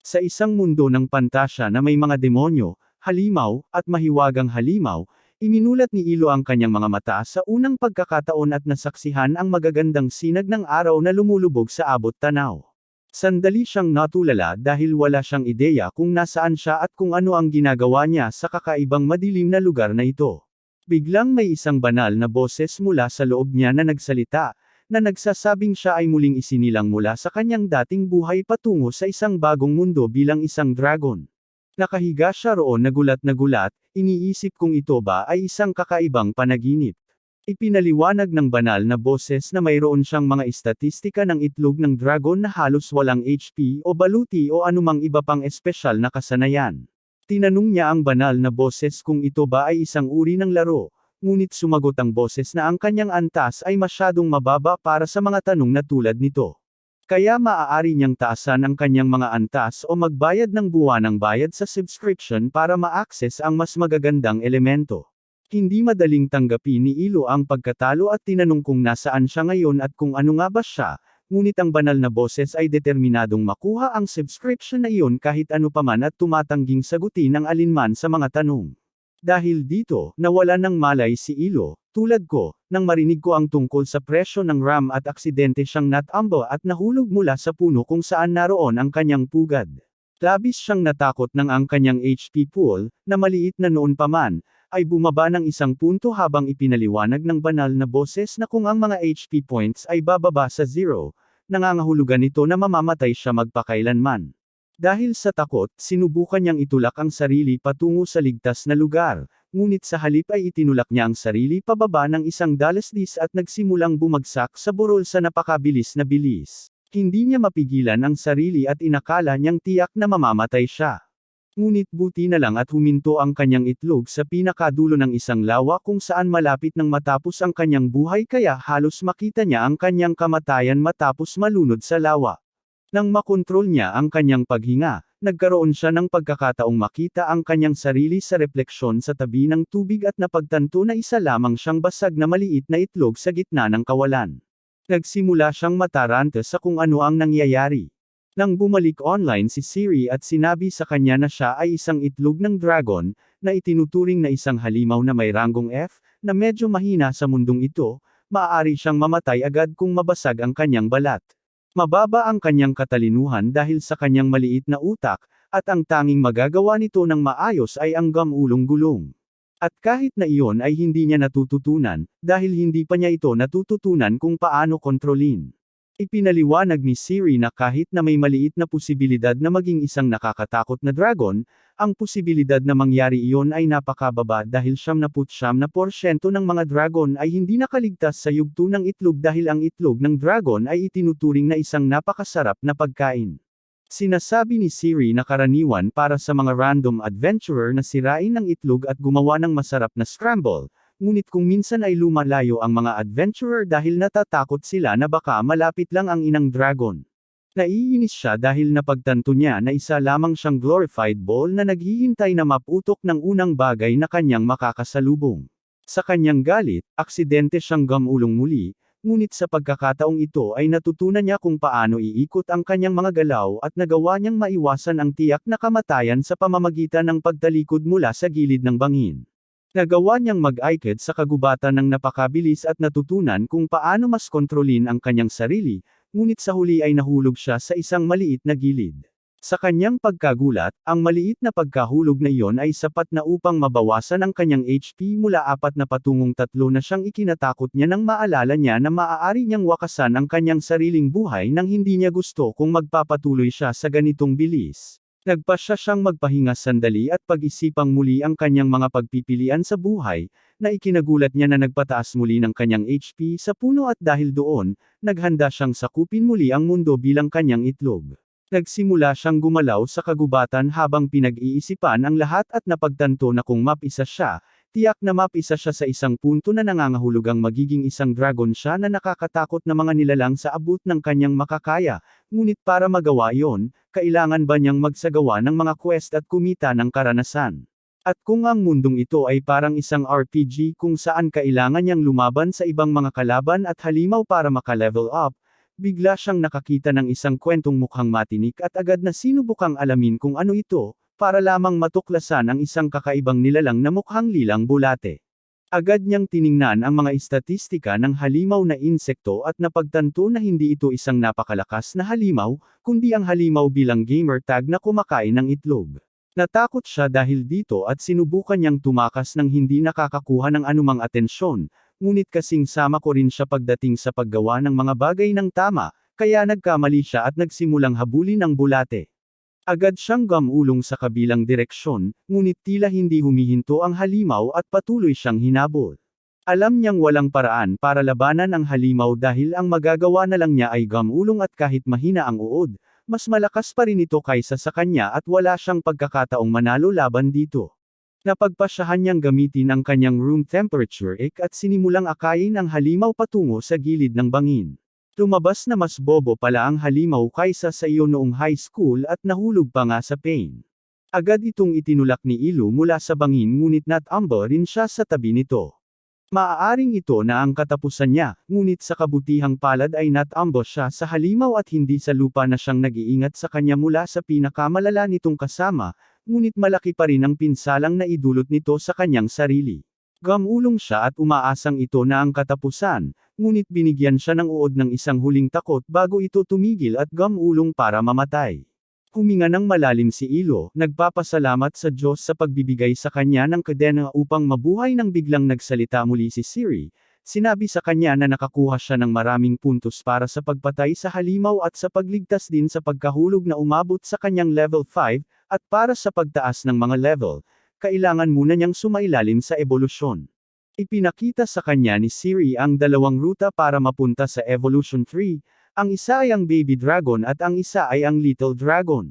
Sa isang mundo ng pantasya na may mga demonyo, halimaw, at mahiwagang halimaw, iminulat ni Ilo ang kanyang mga mata sa unang pagkakataon at nasaksihan ang magagandang sinag ng araw na lumulubog sa abot tanaw. Sandali siyang natulala dahil wala siyang ideya kung nasaan siya at kung ano ang ginagawa niya sa kakaibang madilim na lugar na ito. Biglang may isang banal na boses mula sa loob niya na nagsalita, na nagsasabing siya ay muling isinilang mula sa kanyang dating buhay patungo sa isang bagong mundo bilang isang dragon. Nakahiga siya roon nagulat na gulat, iniisip kung ito ba ay isang kakaibang panaginip. Ipinaliwanag ng banal na boses na mayroon siyang mga istatistika ng itlog ng dragon na halos walang HP o baluti o anumang iba pang espesyal na kasanayan. Tinanong niya ang banal na boses kung ito ba ay isang uri ng laro, ngunit sumagot ang boses na ang kanyang antas ay masyadong mababa para sa mga tanong na tulad nito. Kaya maaari niyang taasan ang kanyang mga antas o magbayad ng buwanang bayad sa subscription para ma-access ang mas magagandang elemento. Hindi madaling tanggapin ni Ilo ang pagkatalo at tinanong kung nasaan siya ngayon at kung ano nga ba siya, ngunit ang banal na boses ay determinadong makuha ang subscription na iyon kahit ano paman at tumatangging sagutin ang alinman sa mga tanong. Dahil dito, nawala ng malay si Ilo, tulad ko, nang marinig ko ang tungkol sa presyo ng RAM at aksidente siyang natambo at nahulog mula sa puno kung saan naroon ang kanyang pugad. Labis siyang natakot nang ang kanyang HP pool, na maliit na noon pa man, ay bumaba ng 1 punto habang ipinaliwanag ng banal na boses na kung ang mga HP points ay bababa sa 0, nangangahulugan nito na mamamatay siya magpakailanman. Dahil sa takot, sinubukan niyang itulak ang sarili patungo sa ligtas na lugar, ngunit sa halip ay itinulak niya ang sarili pababa ng 1 dalasdis at nagsimulang bumagsak sa burol sa napakabilis na bilis. Hindi niya mapigilan ang sarili at inakala niyang tiyak na mamamatay siya. Ngunit buti na lang at huminto ang kanyang itlog sa pinakadulo ng isang lawa kung saan malapit nang matapos ang kanyang buhay kaya halos makita niya ang kanyang kamatayan matapos malunod sa lawa. Nang makontrol niya ang kanyang paghinga, nagkaroon siya ng pagkakataong makita ang kanyang sarili sa refleksyon sa tabi ng tubig at napagtanto na isa lamang siyang basag na maliit na itlog sa gitna ng kawalan. Nagsimula siyang mataranta sa kung ano ang nangyayari. Nang bumalik online si Siri at sinabi sa kanya na siya ay isang itlog ng dragon, na itinuturing na isang halimaw na may ranggong F, na medyo mahina sa mundong ito, maaari siyang mamatay agad kung mabasag ang kanyang balat. Mababa ang kanyang katalinuhan dahil sa kanyang maliit na utak, at ang tanging magagawa nito ng maayos ay ang gamulong-gulong. At kahit na iyon ay hindi niya natututunan, dahil hindi pa niya ito natututunan kung paano kontrolin. Ipinaliwanag ni Siri na kahit na may maliit na posibilidad na maging isang nakakatakot na dragon, ang posibilidad na mangyari iyon ay napakababa dahil 99% ng mga dragon ay hindi nakaligtas sa yugto ng itlog dahil ang itlog ng dragon ay itinuturing na isang napakasarap na pagkain. Sinasabi ni Siri na karaniwan para sa mga random adventurer na sirain ang itlog at gumawa ng masarap na scramble, ngunit kung minsan ay lumalayo ang mga adventurer dahil natatakot sila na baka malapit lang ang inang dragon. Naiinis siya dahil napagtanto niya na isa lamang siyang glorified ball na naghihintay na maputok ng unang bagay na kanyang makakasalubong. Sa kanyang galit, aksidente siyang gamulong muli, ngunit sa pagkakataong ito ay natutunan niya kung paano iikot ang kanyang mga galaw at nagawa niyang maiwasan ang tiyak na kamatayan sa pamamagitan ng pagtalikod mula sa gilid ng bangin. Nagawa niyang mag-aikid sa kagubatan ng napakabilis at natutunan kung paano mas kontrolin ang kanyang sarili, ngunit sa huli ay nahulog siya sa isang maliit na gilid. Sa kanyang pagkagulat, ang maliit na pagkahulog na iyon ay sapat na upang mabawasan ang kanyang HP mula 4 na patungong 3 na siyang ikinatakot niya nang maalala niya na maaari niyang wakasan ang kanyang sariling buhay nang hindi niya gusto kung magpapatuloy siya sa ganitong bilis. Nagpasya siyang magpahinga sandali at pag-isipang muli ang kanyang mga pagpipilian sa buhay, na ikinagulat niya na nagpataas muli ng kanyang HP sa puno at dahil doon, naghanda siyang sakupin muli ang mundo bilang kanyang itlog. Nagsimula siyang gumalaw sa kagubatan habang pinag-iisipan ang lahat at napagtanto na kung mapisa siya, tiyak na mapisa siya sa isang punto na nangangahulugang magiging isang dragon siya na nakakatakot na mga nilalang sa abot ng kanyang makakaya, ngunit para magawa iyon, kailangan ba niyang magsagawa ng mga quest at kumita ng karanasan? At kung ang mundong ito ay parang isang RPG kung saan kailangan niyang lumaban sa ibang mga kalaban at halimaw para maka-level up, bigla siyang nakakita ng isang kwentong mukhang matinik at agad na sinubukang alamin kung ano ito, para lamang matuklasan ang isang kakaibang nilalang na mukhang lilang bulate. Agad niyang tiningnan ang mga istatistika ng halimaw na insekto at napagtanto na hindi ito isang napakalakas na halimaw, kundi ang halimaw bilang gamer tag na kumakain ng itlog. Natakot siya dahil dito at sinubukan niyang tumakas ng hindi nakakakuha ng anumang atensyon, ngunit kasing sama ko rin siya pagdating sa paggawa ng mga bagay ng tama, kaya nagkamali siya at nagsimulang habulin ang bulate. Agad siyang gumulong sa kabilang direksyon, ngunit tila hindi humihinto ang halimaw at patuloy siyang hinabol. Alam niyang walang paraan para labanan ang halimaw dahil ang magagawa na lang niya ay gumulong at kahit mahina ang uod, mas malakas pa rin ito kaysa sa kanya at wala siyang pagkakataong manalo laban dito. Napagpasyahan niyang gamitin ang kanyang room temperature egg at sinimulang akayin ang halimaw patungo sa gilid ng bangin. Lumabas na mas bobo pala ang halimaw kaysa sa iyo noong high school at nahulog pa nga sa pain. Agad itong itinulak ni Ilo mula sa bangin ngunit natumba rin siya sa tabi nito. Maaaring ito na ang katapusan niya, ngunit sa kabutihang palad ay natumba siya sa halimaw at hindi sa lupa na siyang nag-iingat sa kanya mula sa pinakamalala nitong kasama, ngunit malaki pa rin ang pinsalang na idulot nito sa kanyang sarili. Gumulong siya at umaasang ito na ang katapusan, ngunit binigyan siya ng uod ng isang huling takot bago ito tumigil at gumulong para mamatay. Huminga ng malalim si Ilo, nagpapasalamat sa Diyos sa pagbibigay sa kanya ng kadena upang mabuhay nang biglang nagsalita muli si Siri. Sinabi sa kanya na nakakuha siya ng maraming puntos para sa pagpatay sa halimaw at sa pagligtas din sa pagkahulog na umabot sa kanyang level 5, at para sa pagtaas ng mga level, kailangan muna niyang sumailalim sa ebolusyon. Ipinakita sa kanya ni Siri ang dalawang ruta para mapunta sa Evolution 3, ang isa ay ang Baby Dragon at ang isa ay ang Little Dragon.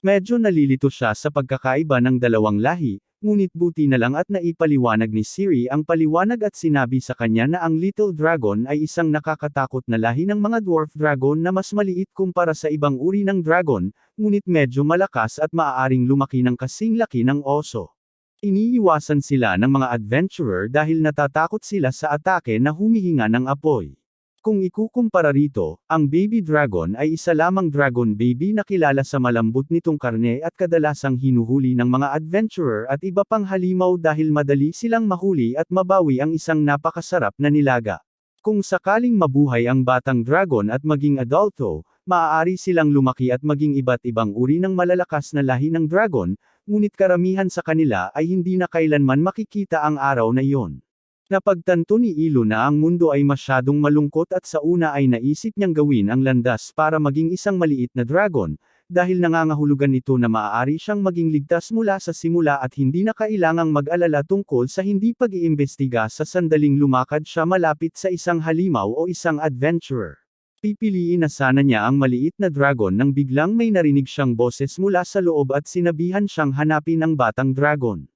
Medyo nalilito siya sa pagkakaiba ng dalawang lahi, ngunit buti na lang at naipaliwanag ni Siri ang paliwanag at sinabi sa kanya na ang Little Dragon ay isang nakakatakot na lahi ng mga Dwarf Dragon na mas maliit kumpara sa ibang uri ng dragon, ngunit medyo malakas at maaaring lumaki ng kasing laki ng oso. Iniiwasan sila ng mga adventurer dahil natatakot sila sa atake na humihinga ng apoy. Kung ikukumpara rito, ang baby dragon ay isa lamang dragon baby na kilala sa malambot nitong karne at kadalasang hinuhuli ng mga adventurer at iba pang halimaw dahil madali silang mahuli at mabawi ang isang napakasarap na nilaga. Kung sakaling mabuhay ang batang dragon at maging adulto, maaari silang lumaki at maging iba't ibang uri ng malalakas na lahi ng dragon, ngunit karamihan sa kanila ay hindi na kailanman makikita ang araw na iyon. Napagtanto ni Ilo na ang mundo ay masyadong malungkot at sa una ay naisip niyang gawin ang landas para maging isang maliit na dragon, dahil nangangahulugan ito na maaari siyang maging ligtas mula sa simula at hindi na kailangang mag-alala tungkol sa hindi pag-iimbestiga sa sandaling lumakad siya malapit sa isang halimaw o isang adventurer. Pipiliin na sana niya ang maliit na dragon nang biglang may narinig siyang boses mula sa loob at sinabihan siyang hanapin ang batang dragon.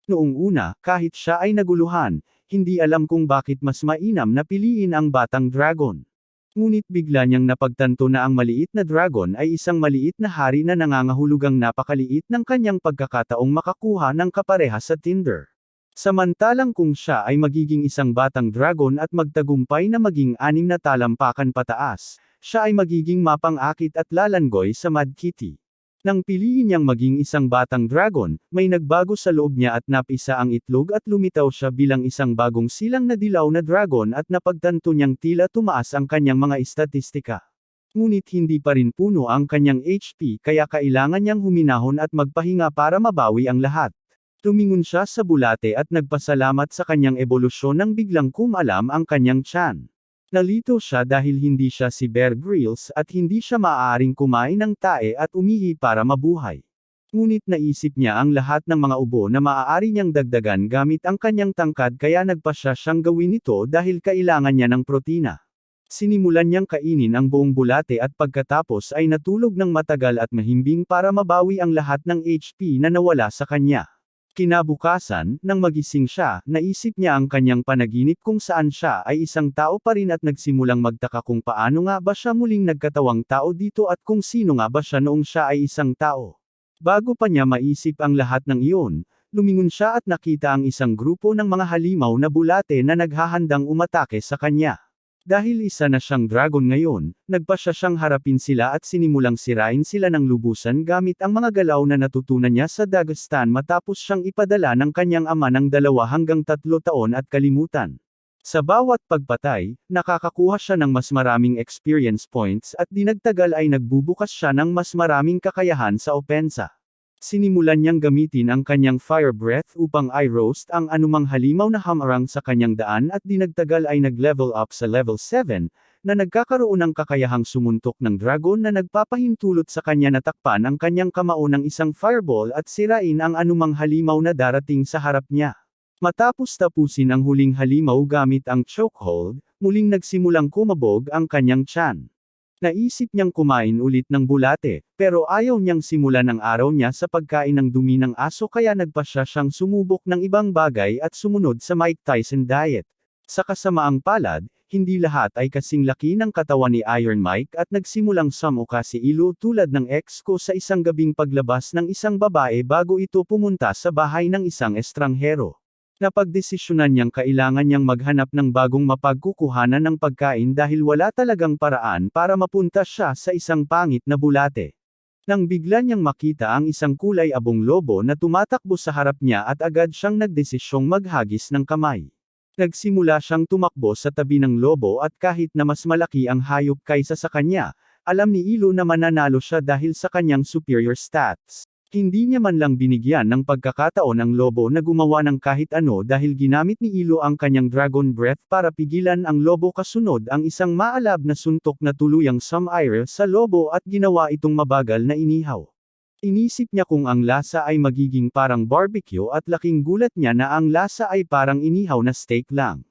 Noong una, kahit siya ay naguluhan, hindi alam kung bakit mas mainam na piliin ang batang dragon. Ngunit bigla niyang napagtanto na ang maliit na dragon ay isang maliit na hari na nangangahulugang napakaliit ng kanyang pagkakataong makakuha ng kapareha sa Tinder. Samantalang kung siya ay magiging isang batang dragon at magtagumpay na maging 6 na talampakan pataas, siya ay magiging mapang-akit at lalanggoy sa Mad Kitty. Nang piliin niyang maging isang batang dragon, may nagbago sa loob niya at napisa ang itlog at lumitaw siya bilang isang bagong silang na dilaw na dragon at napagtanto niyang tila tumaas ang kanyang mga istatistika. Ngunit hindi pa rin puno ang kanyang HP kaya kailangan niyang huminahon at magpahinga para mabawi ang lahat. Tumingon siya sa bulate at nagpasalamat sa kanyang ebolusyon nang biglang kumalam ang kanyang tiyan. Nalito siya dahil hindi siya si Bear Grylls at hindi siya maaaring kumain ng tae at umihi para mabuhay. Ngunit naisip niya ang lahat ng mga ubo na maaari niyang dagdagan gamit ang kanyang tangkad kaya nagpasya siyang gawin ito dahil kailangan niya ng protina. Sinimulan niyang kainin ang buong bulate at pagkatapos ay natulog ng matagal at mahimbing para mabawi ang lahat ng HP na nawala sa kanya. Kinabukasan, nang magising siya, naisip niya ang kanyang panaginip kung saan siya ay isang tao pa rin at nagsimulang magtaka kung paano nga ba siya muling nagkatawang tao dito at kung sino nga ba siya noong siya ay isang tao. Bago pa niya maisip ang lahat ng iyon, lumingon siya at nakita ang isang grupo ng mga halimaw na bulate na naghahandang umatake sa kanya. Dahil isa na siyang dragon ngayon, nagpasya siyang harapin sila at sinimulang sirain sila ng lubusan gamit ang mga galaw na natutunan niya sa Dagestan matapos siyang ipadala ng kanyang ama ng 2 hanggang 3 taon at kalimutan. Sa bawat pagpatay, nakakakuha siya ng mas maraming experience points at dinagtagal ay nagbubukas siya ng mas maraming kakayahan sa opensa. Sinimulan niyang gamitin ang kanyang fire breath upang i-roast ang anumang halimaw na hamarang sa kanyang daan at dinagtagal ay nag-level up sa level 7, na nagkakaroon ng kakayahang sumuntok ng dragon na nagpapahintulot sa kanya na takpan ang kanyang kamao ng isang fireball at sirain ang anumang halimaw na darating sa harap niya. Matapos tapusin ang huling halimaw gamit ang chokehold, muling nagsimulang kumabog ang kanyang tiyan. Naisip niyang kumain ulit ng bulate, pero ayaw niyang simulan ang araw niya sa pagkain ng dumi ng aso kaya nagpasya siyang sumubok ng ibang bagay at sumunod sa Mike Tyson diet. Sa kasamaang palad, hindi lahat ay kasing laki ng katawan ni Iron Mike at nagsimulang sumuka si Ilo tulad ng ex ko sa isang gabing paglabas ng isang babae bago ito pumunta sa bahay ng isang estranghero. Napagdesisyonan niyang kailangan niyang maghanap ng bagong mapagkukuhanan ng pagkain dahil wala talagang paraan para mapunta siya sa isang pangit na bulate. Nang bigla niyang makita ang isang kulay abong lobo na tumatakbo sa harap niya at agad siyang nagdesisyong maghagis ng kamay. Nagsimula siyang tumakbo sa tabi ng lobo at kahit na mas malaki ang hayop kaysa sa kanya, alam ni Ilo na mananalo siya dahil sa kanyang superior stats. Hindi niya man lang binigyan ng pagkakataon ang lobo na gumawa ng kahit ano dahil ginamit ni Ilo ang kanyang dragon breath para pigilan ang lobo kasunod ang isang maalab na suntok na tuluyang sumire sa lobo at ginawa itong mabagal na inihaw. Inisip niya kung ang lasa ay magiging parang barbecue at laking gulat niya na ang lasa ay parang inihaw na steak lang.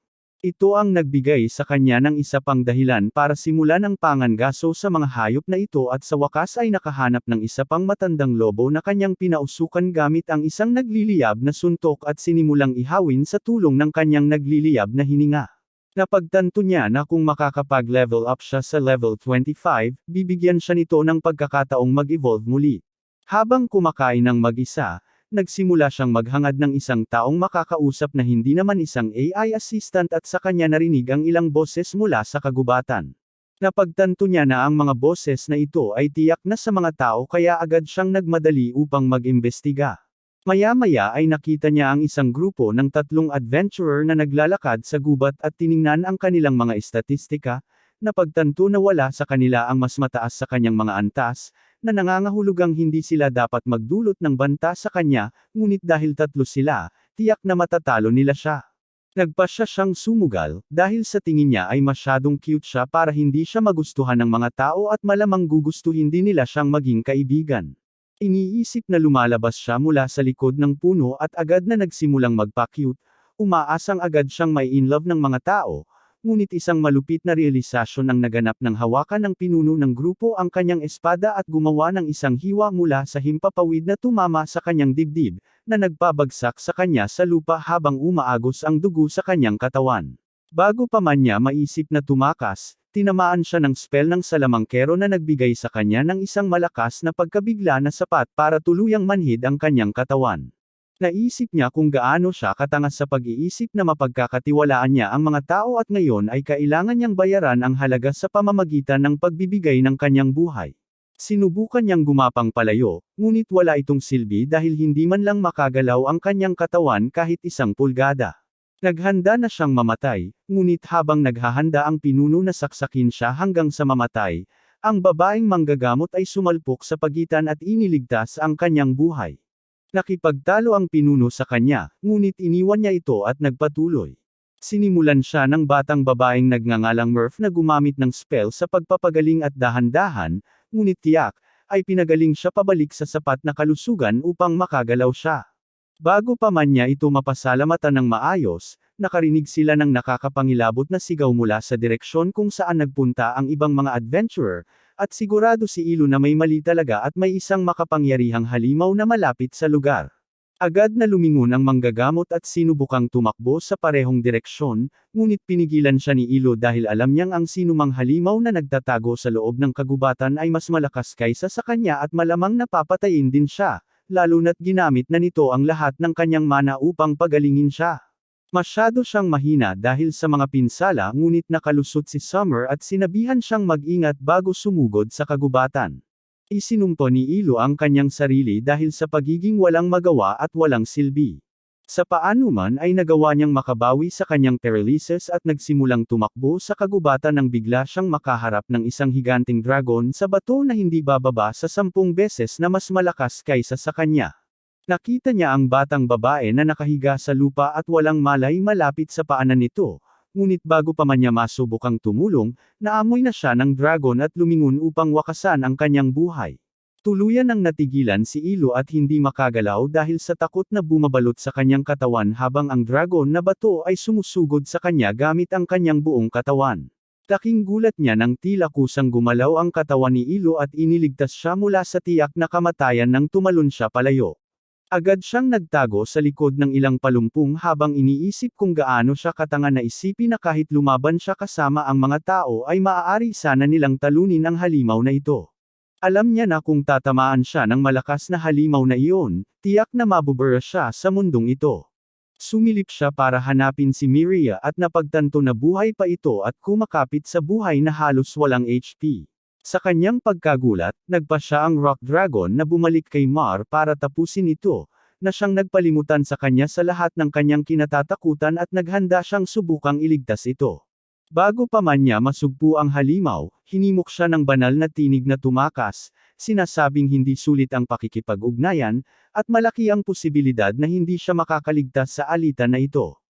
Ito ang nagbigay sa kanya ng isa pang dahilan para simulan ang pangangaso sa mga hayop na ito at sa wakas ay nakahanap ng isa pang matandang lobo na kanyang pinausukan gamit ang isang nagliliyab na suntok at sinimulang ihawin sa tulong ng kanyang nagliliyab na hininga. Napagtanto niya na kung makakapag-level up siya sa level 25, bibigyan siya nito ng pagkakataong mag-evolve muli. Habang kumakain ng mag-isa, nagsimula siyang maghangad ng isang taong makakausap na hindi naman isang AI assistant at sa kanya narinig ang ilang boses mula sa kagubatan. Napagtanto niya na ang mga boses na ito ay tiyak na sa mga tao kaya agad siyang nagmadali upang mag-imbestiga. Maya-maya ay nakita niya ang isang grupo ng 3 adventurer na naglalakad sa gubat at tiningnan ang kanilang mga estatistika, napagtanto na wala sa kanila ang mas mataas sa kanyang mga antas, na nangangahulugang hindi sila dapat magdulot ng banta sa kanya, ngunit dahil 3 sila, tiyak na matatalo nila siya. Nagpasya siyang sumugal, dahil sa tingin niya ay masyadong cute siya para hindi siya magustuhan ng mga tao at malamang gugustuhin din nila siyang maging kaibigan. Iniisip na lumalabas siya mula sa likod ng puno at agad na nagsimulang magpa-cute, umaasang agad siyang may in love ng mga tao. Ngunit isang malupit na realisasyon ang naganap ng hawakan ng pinuno ng grupo ang kanyang espada at gumawa ng isang hiwa mula sa himpapawid na tumama sa kanyang dibdib, na nagpabagsak sa kanya sa lupa habang umaagos ang dugo sa kanyang katawan. Bago pa man niya maisip na tumakas, tinamaan siya ng spell ng salamangkero na nagbigay sa kanya ng isang malakas na pagkabigla na sapat para tuluyang manhid ang kanyang katawan. Naisip niya kung gaano siya katanga sa pag-iisip na mapagkakatiwalaan niya ang mga tao at ngayon ay kailangan niyang bayaran ang halaga sa pamamagitan ng pagbibigay ng kanyang buhay. Sinubukan niyang gumapang palayo, ngunit wala itong silbi dahil hindi man lang makagalaw ang kanyang katawan kahit 1 pulgada. Naghanda na siyang mamatay, ngunit habang naghahanda ang pinuno na saksakin siya hanggang sa mamatay, ang babaeng manggagamot ay sumalpok sa pagitan at iniligtas ang kanyang buhay. Nakipagtalo ang pinuno sa kanya, ngunit iniwan niya ito at nagpatuloy. Sinimulan siya ng batang babaeng nagngangalang Murph na gumamit ng spell sa pagpapagaling at dahan-dahan, ngunit tiyak, ay pinagaling siya pabalik sa sapat na kalusugan upang makagalaw siya. Bago pa man niya ito mapasalamatan ng maayos, nakarinig sila ng nakakapangilabot na sigaw mula sa direksyon kung saan nagpunta ang ibang mga adventurer, at sigurado si Ilo na may mali talaga at may isang makapangyarihang halimaw na malapit sa lugar. Agad na lumingon ang manggagamot at sinubukang tumakbo sa parehong direksyon, ngunit pinigilan siya ni Ilo dahil alam niyang ang sinumang halimaw na nagtatago sa loob ng kagubatan ay mas malakas kaysa sa kanya at malamang napapatayin din siya, lalo na't ginamit na nito ang lahat ng kanyang mana upang pagalingin siya. Masyado siyang mahina dahil sa mga pinsala ngunit nakalusot si Summer at sinabihan siyang mag-ingat bago sumugod sa kagubatan. Isinumpo ni Ilo ang kanyang sarili dahil sa pagiging walang magawa at walang silbi. Sa paanuman ay nagawa niyang makabawi sa kanyang paralysis at nagsimulang tumakbo sa kagubatan nang bigla siyang makaharap ng isang higanting dragon sa bato na hindi bababa sa 10 beses na mas malakas kaysa sa kanya. Nakita niya ang batang babae na nakahiga sa lupa at walang malay malapit sa paanan nito, ngunit bago pa man niya masubukang tumulong, naamoy na siya ng dragon at lumingon upang wakasan ang kanyang buhay. Tuluyan ang natigilan si Ilo at hindi makagalaw dahil sa takot na bumabalot sa kanyang katawan habang ang dragon na bato ay sumusugod sa kanya gamit ang kanyang buong katawan. Laking gulat niya nang tila kusang gumalaw ang katawan ni Ilo at iniligtas siya mula sa tiyak na kamatayan nang tumalon siya palayo. Agad siyang nagtago sa likod ng ilang palumpong habang iniisip kung gaano siya katanga na isipin na kahit lumaban siya kasama ang mga tao ay maaari sana nilang talunin ang halimaw na ito. Alam niya na kung tatamaan siya ng malakas na halimaw na iyon, tiyak na mabubura siya sa mundong ito. Sumilip siya para hanapin si Miria at napagtanto na buhay pa ito at kumakapit sa buhay na halos walang HP. Sa kanyang pagkagulat, nagpa siya ang Rock Dragon na bumalik kay Mar para tapusin ito, na siyang nagpalimutan sa kanya sa lahat ng kanyang kinatatakutan at naghanda siyang subukang iligtas ito. Bago pa man niya masugpo ang halimaw, hinimok siya ng banal na tinig na tumakas, sinasabing hindi sulit ang pakikipag-ugnayan, at malaki ang posibilidad na hindi siya makakaligtas sa alitan na ito.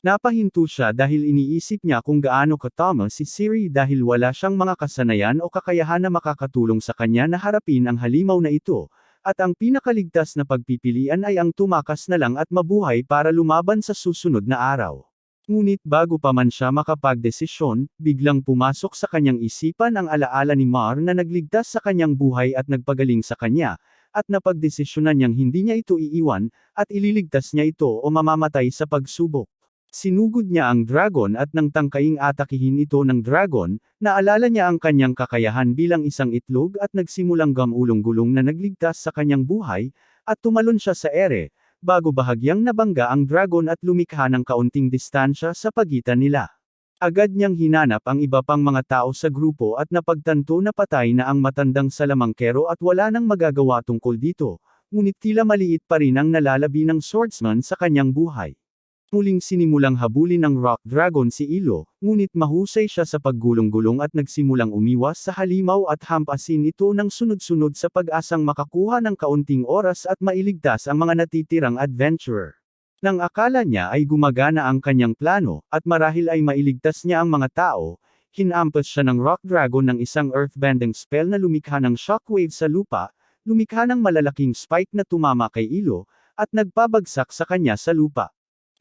Napahinto siya dahil iniisip niya kung gaano katama si Siri dahil wala siyang mga kasanayan o kakayahan na makakatulong sa kanya na harapin ang halimaw na ito, at ang pinakaligtas na pagpipilian ay ang tumakas na lang at mabuhay para lumaban sa susunod na araw. Ngunit bago pa man siya makapagdesisyon, biglang pumasok sa kanyang isipan ang alaala ni Mar na nagligtas sa kanyang buhay at nagpagaling sa kanya, at napagdesisyonan niyang hindi niya ito iiwan, at ililigtas niya ito o mamamatay sa pagsubok. Sinugod niya ang dragon at nang tangkaing atakihin ito ng dragon, naalala niya ang kanyang kakayahan bilang isang itlog at nagsimulang gamulong-gulong na nagligtas sa kanyang buhay, at tumalon siya sa ere, bago bahagyang nabangga ang dragon at lumikha ng kaunting distansya sa pagitan nila. Agad niyang hinanap ang iba pang mga tao sa grupo at napagtanto na patay na ang matandang salamangkero at wala nang magagawa tungkol dito, ngunit tila maliit pa rin ang nalalabi ng swordsman sa kanyang buhay. Muling sinimulang habulin ng Rock Dragon si Ilo, ngunit mahusay siya sa paggulong-gulong at nagsimulang umiwas sa halimaw at hampasin ito ng sunod-sunod sa pag-asang makakuha ng kaunting oras at mailigtas ang mga natitirang adventurer. Nang akala niya ay gumagana ang kanyang plano, at marahil ay mailigtas niya ang mga tao, hinampas siya ng Rock Dragon ng isang earthbending spell na lumikha ng shockwave sa lupa, lumikha ng malalaking spike na tumama kay Ilo, at nagpabagsak sa kanya sa lupa.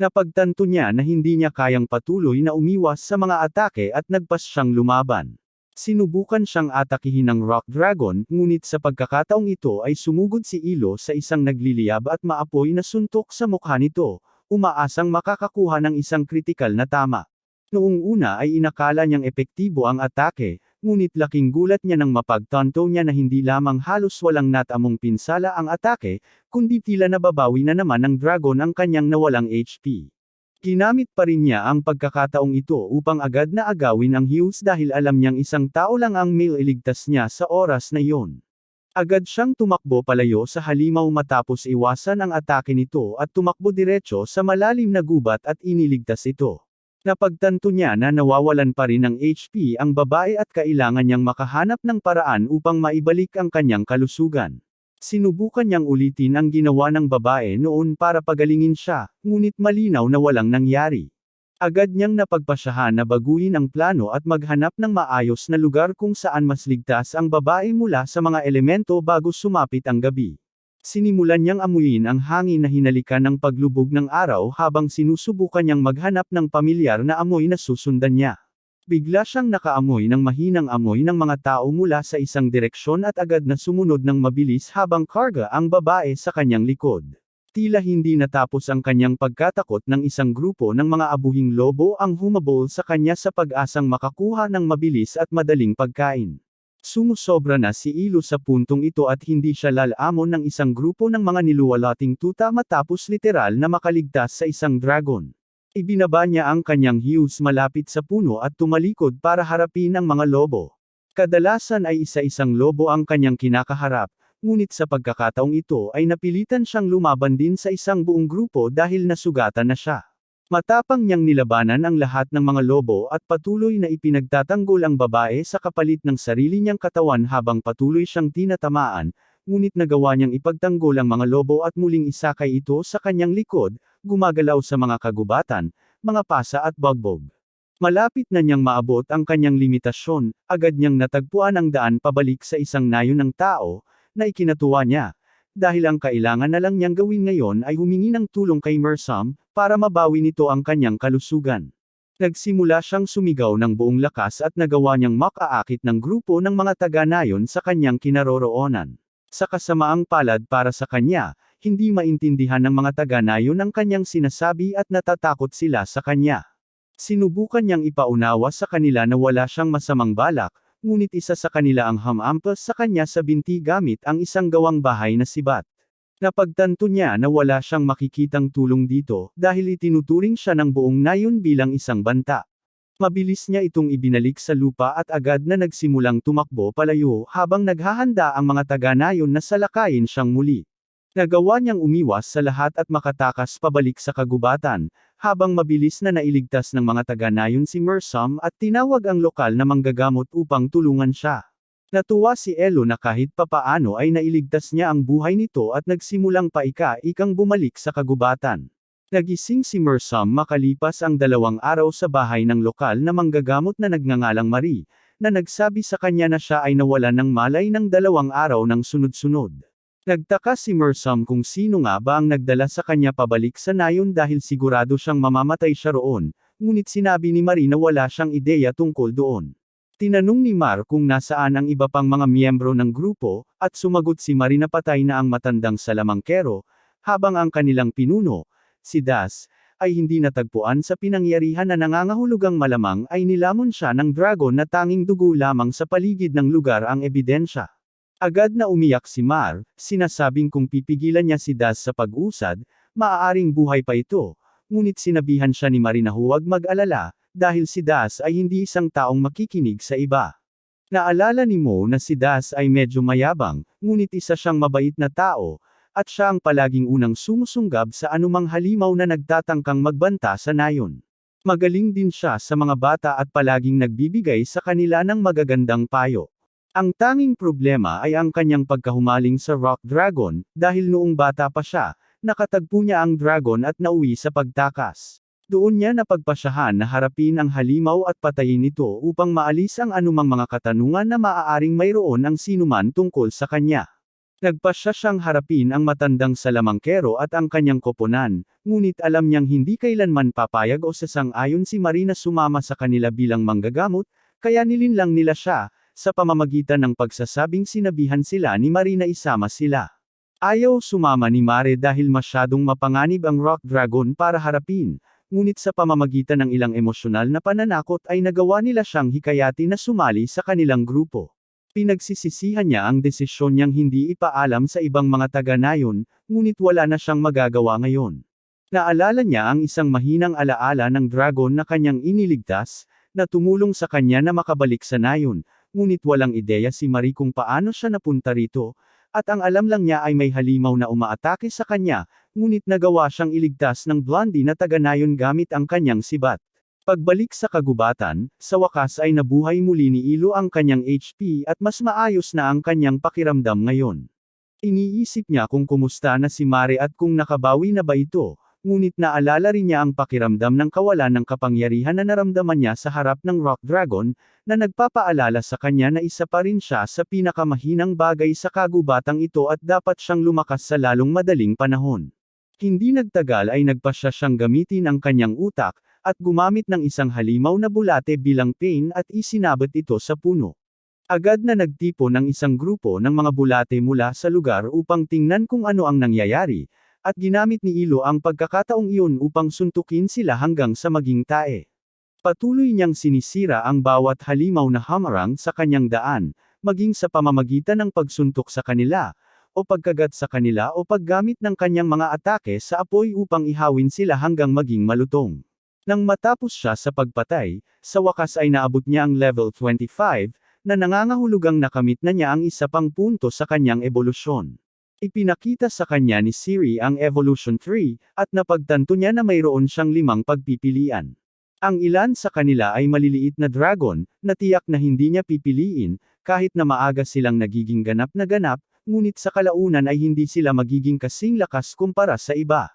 Napagtanto niya na hindi niya kayang patuloy na umiwas sa mga atake at nagpas siyang lumaban. Sinubukan siyang atakihin ng Rock Dragon, ngunit sa pagkakataong ito ay sumugod si Ilo sa isang nagliliyab at maapoy na suntok sa mukha nito, umaasang makakakuha ng isang kritikal na tama. Noong una ay inakala niyang epektibo ang atake, ngunit laking gulat niya nang mapagtanto niya na hindi lamang halos walang natamong pinsala ang atake, kundi tila nababawi na naman ng dragon ang kanyang nawalang HP. Ginamit pa rin niya ang pagkakataong ito upang agad na agawin ang Hughes dahil alam niyang isang tao lang ang mailigtas niya sa oras na iyon. Agad siyang tumakbo palayo sa halimaw matapos iwasan ang atake nito at tumakbo diretso sa malalim na gubat at iniligtas ito. Napagtanto niya na nawawalan pa rin ng HP ang babae at kailangan niyang makahanap ng paraan upang maibalik ang kanyang kalusugan. Sinubukan niyang ulitin ang ginawa ng babae noon para pagalingin siya, ngunit malinaw na walang nangyari. Agad niyang napagpasyahan na baguhin ang plano at maghanap ng maayos na lugar kung saan mas ligtas ang babae mula sa mga elemento bago sumapit ang gabi. Sinimulan niyang amuyin ang hangin na hinalikan ng paglubog ng araw habang sinusubukan niyang maghanap ng pamilyar na amoy na susundan niya. Bigla siyang nakaamoy ng mahinang amoy ng mga tao mula sa isang direksyon at agad na sumunod ng mabilis habang karga ang babae sa kanyang likod. Tila hindi natapos ang kanyang pagkatakot ng isang grupo ng mga abuhing lobo ang humabol sa kanya sa pag-asang makakuha ng mabilis at madaling pagkain. Sumusobra na si Ilo sa puntong ito at hindi siya lalamon ng isang grupo ng mga niluwalating tuta matapos literal na makaligtas sa isang dragon. Ibinaba niya ang kanyang hughes malapit sa puno at tumalikod para harapin ang mga lobo. Kadalasan ay isa-isang lobo ang kanyang kinakaharap, ngunit sa pagkakataong ito ay napilitan siyang lumaban din sa isang buong grupo dahil nasugatan na siya. Matapang niyang nilabanan ang lahat ng mga lobo at patuloy na ipinagtatanggol ang babae sa kapalit ng sarili niyang katawan habang patuloy siyang tinatamaan, ngunit nagawa niyang ipagtanggol ang mga lobo at muling isakay ito sa kanyang likod, gumagalaw sa mga kagubatan, mga pasa at bagbog. Malapit na niyang maabot ang kanyang limitasyon, agad niyang natagpuan ang daan pabalik sa isang nayon ng tao, na ikinatuwa niya. Dahil ang kailangan na lang niyang gawin ngayon ay humingi ng tulong kay Mersam, para mabawi nito ang kanyang kalusugan. Nagsimula siyang sumigaw ng buong lakas at nagawa niyang makaakit ng grupo ng mga taga-nayon sa kanyang kinaroroonan. Sa kasamaang palad para sa kanya, hindi maintindihan ng mga taga-nayon ang kanyang sinasabi at natatakot sila sa kanya. Sinubukan niyang ipaunawa sa kanila na wala siyang masamang balak, ngunit isa sa kanila ang hamampas sa kanya sa binti gamit ang isang gawang bahay na sibat. Napagtanto niya na wala siyang makikitang tulong dito, dahil itinuturing siya ng buong nayon bilang isang banta. Mabilis niya itong ibinalik sa lupa at agad na nagsimulang tumakbo palayo habang naghahanda ang mga taga-nayon na salakayin siyang muli. Nagawa niyang umiwas sa lahat at makatakas pabalik sa kagubatan, habang mabilis na nailigtas ng mga taga-nayon si Mersam at tinawag ang lokal na manggagamot upang tulungan siya. Natuwa si Elo na kahit papaano ay nailigtas niya ang buhay nito at nagsimulang paika-ikang bumalik sa kagubatan. Nagising si Mersam makalipas ang 2 araw sa bahay ng lokal na manggagamot na nagngangalang Marie, na nagsabi sa kanya na siya ay nawalan ng malay ng 2 araw ng sunod-sunod. Nagtaka si Mersam kung sino nga ba ang nagdala sa kanya pabalik sa nayon dahil sigurado siyang mamamatay siya roon, ngunit sinabi ni Marie na wala siyang ideya tungkol doon. Tinanong ni Mar kung nasaan ang iba pang mga miyembro ng grupo, at sumagot si Marie na patay na ang matandang salamangkero, habang ang kanilang pinuno, si Das, ay hindi natagpuan sa pinangyarihan na nangangahulugang malamang ay nilamon siya ng dragon na tanging dugo lamang sa paligid ng lugar ang ebidensya. Agad na umiyak si Mar, sinasabing kung pipigilan niya si Das sa pag-usad, maaaring buhay pa ito, ngunit sinabihan siya ni Marie na huwag mag-alala, dahil si Das ay hindi isang taong makikinig sa iba. Naalala ni Mo na si Das ay medyo mayabang, ngunit isa siyang mabait na tao, at siya ang palaging unang sumusunggab sa anumang halimaw na nagtatangkang magbanta sa nayon. Magaling din siya sa mga bata at palaging nagbibigay sa kanila ng magagandang payo. Ang tanging problema ay ang kanyang pagkahumaling sa Rock Dragon, dahil noong bata pa siya, nakatagpo niya ang dragon at nauwi sa pagtakas. Doon niya napagpasyahan na harapin ang halimaw at patayin ito upang maalis ang anumang mga katanungan na maaaring mayroon ang sinuman tungkol sa kanya. Nagpasya siyang harapin ang matandang salamangkero at ang kanyang koponan, ngunit alam niyang hindi kailanman papayag o sasang-ayon si Marie na sumama sa kanila bilang manggagamot, kaya nilinlang nila siya, sa pamamagitan ng pagsasabing sinabihan sila ni Marie na isama sila. Ayaw sumama ni Mare dahil masyadong mapanganib ang Rock Dragon para harapin, ngunit sa pamamagitan ng ilang emosyonal na pananakot ay nagawa nila siyang hikayati na sumali sa kanilang grupo. Pinagsisisihan niya ang desisyon niyang hindi ipaalam sa ibang mga taga-nayon, ngunit wala na siyang magagawa ngayon. Naalala niya ang isang mahinang alaala ng dragon na kanyang iniligtas, na tumulong sa kanya na makabalik sa nayon, ngunit walang ideya si Marie kung paano siya napunta rito, at ang alam lang niya ay may halimaw na umaatake sa kanya, ngunit nagawa siyang iligtas ng Blondie na taga-nayon gamit ang kanyang sibat. Pagbalik sa kagubatan, sa wakas ay nabuhay muli ni Ilo ang kanyang HP at mas maayos na ang kanyang pakiramdam ngayon. Iniisip niya kung kumusta na si Mare at kung nakabawi na ba ito, ngunit naalala rin niya ang pakiramdam ng kawalan ng kapangyarihan na naramdaman niya sa harap ng Rock Dragon, na nagpapaalala sa kanya na isa pa rin siya sa pinakamahinang bagay sa kagubatang ito at dapat siyang lumakas sa lalong madaling panahon. Hindi nagtagal ay nagpasya siyang gamitin ang kanyang utak, at gumamit ng isang halimaw na bulate bilang pain at isinabit ito sa puno. Agad na nagtipon ng isang grupo ng mga bulate mula sa lugar upang tingnan kung ano ang nangyayari, at ginamit ni Ilo ang pagkakataong iyon upang suntukin sila hanggang sa maging tae. Patuloy niyang sinisira ang bawat halimaw na hamarang sa kanyang daan, maging sa pamamagitan ng pagsuntok sa kanila, o pagkagat sa kanila o paggamit ng kanyang mga atake sa apoy upang ihawin sila hanggang maging malutong. Nang matapos siya sa pagpatay, sa wakas ay naabot niya ang level 25, na nangangahulugang nakamit na niya ang isa pang punto sa kanyang ebolusyon. Ipinakita sa kanya ni Siri ang Evolution Tree, at napagtanto niya na mayroon siyang 5 pagpipilian. Ang ilan sa kanila ay maliliit na dragon, na tiyak na hindi niya pipiliin, kahit na maaga silang nagiging ganap na ganap, ngunit sa kalaunan ay hindi sila magiging kasing lakas kumpara sa iba.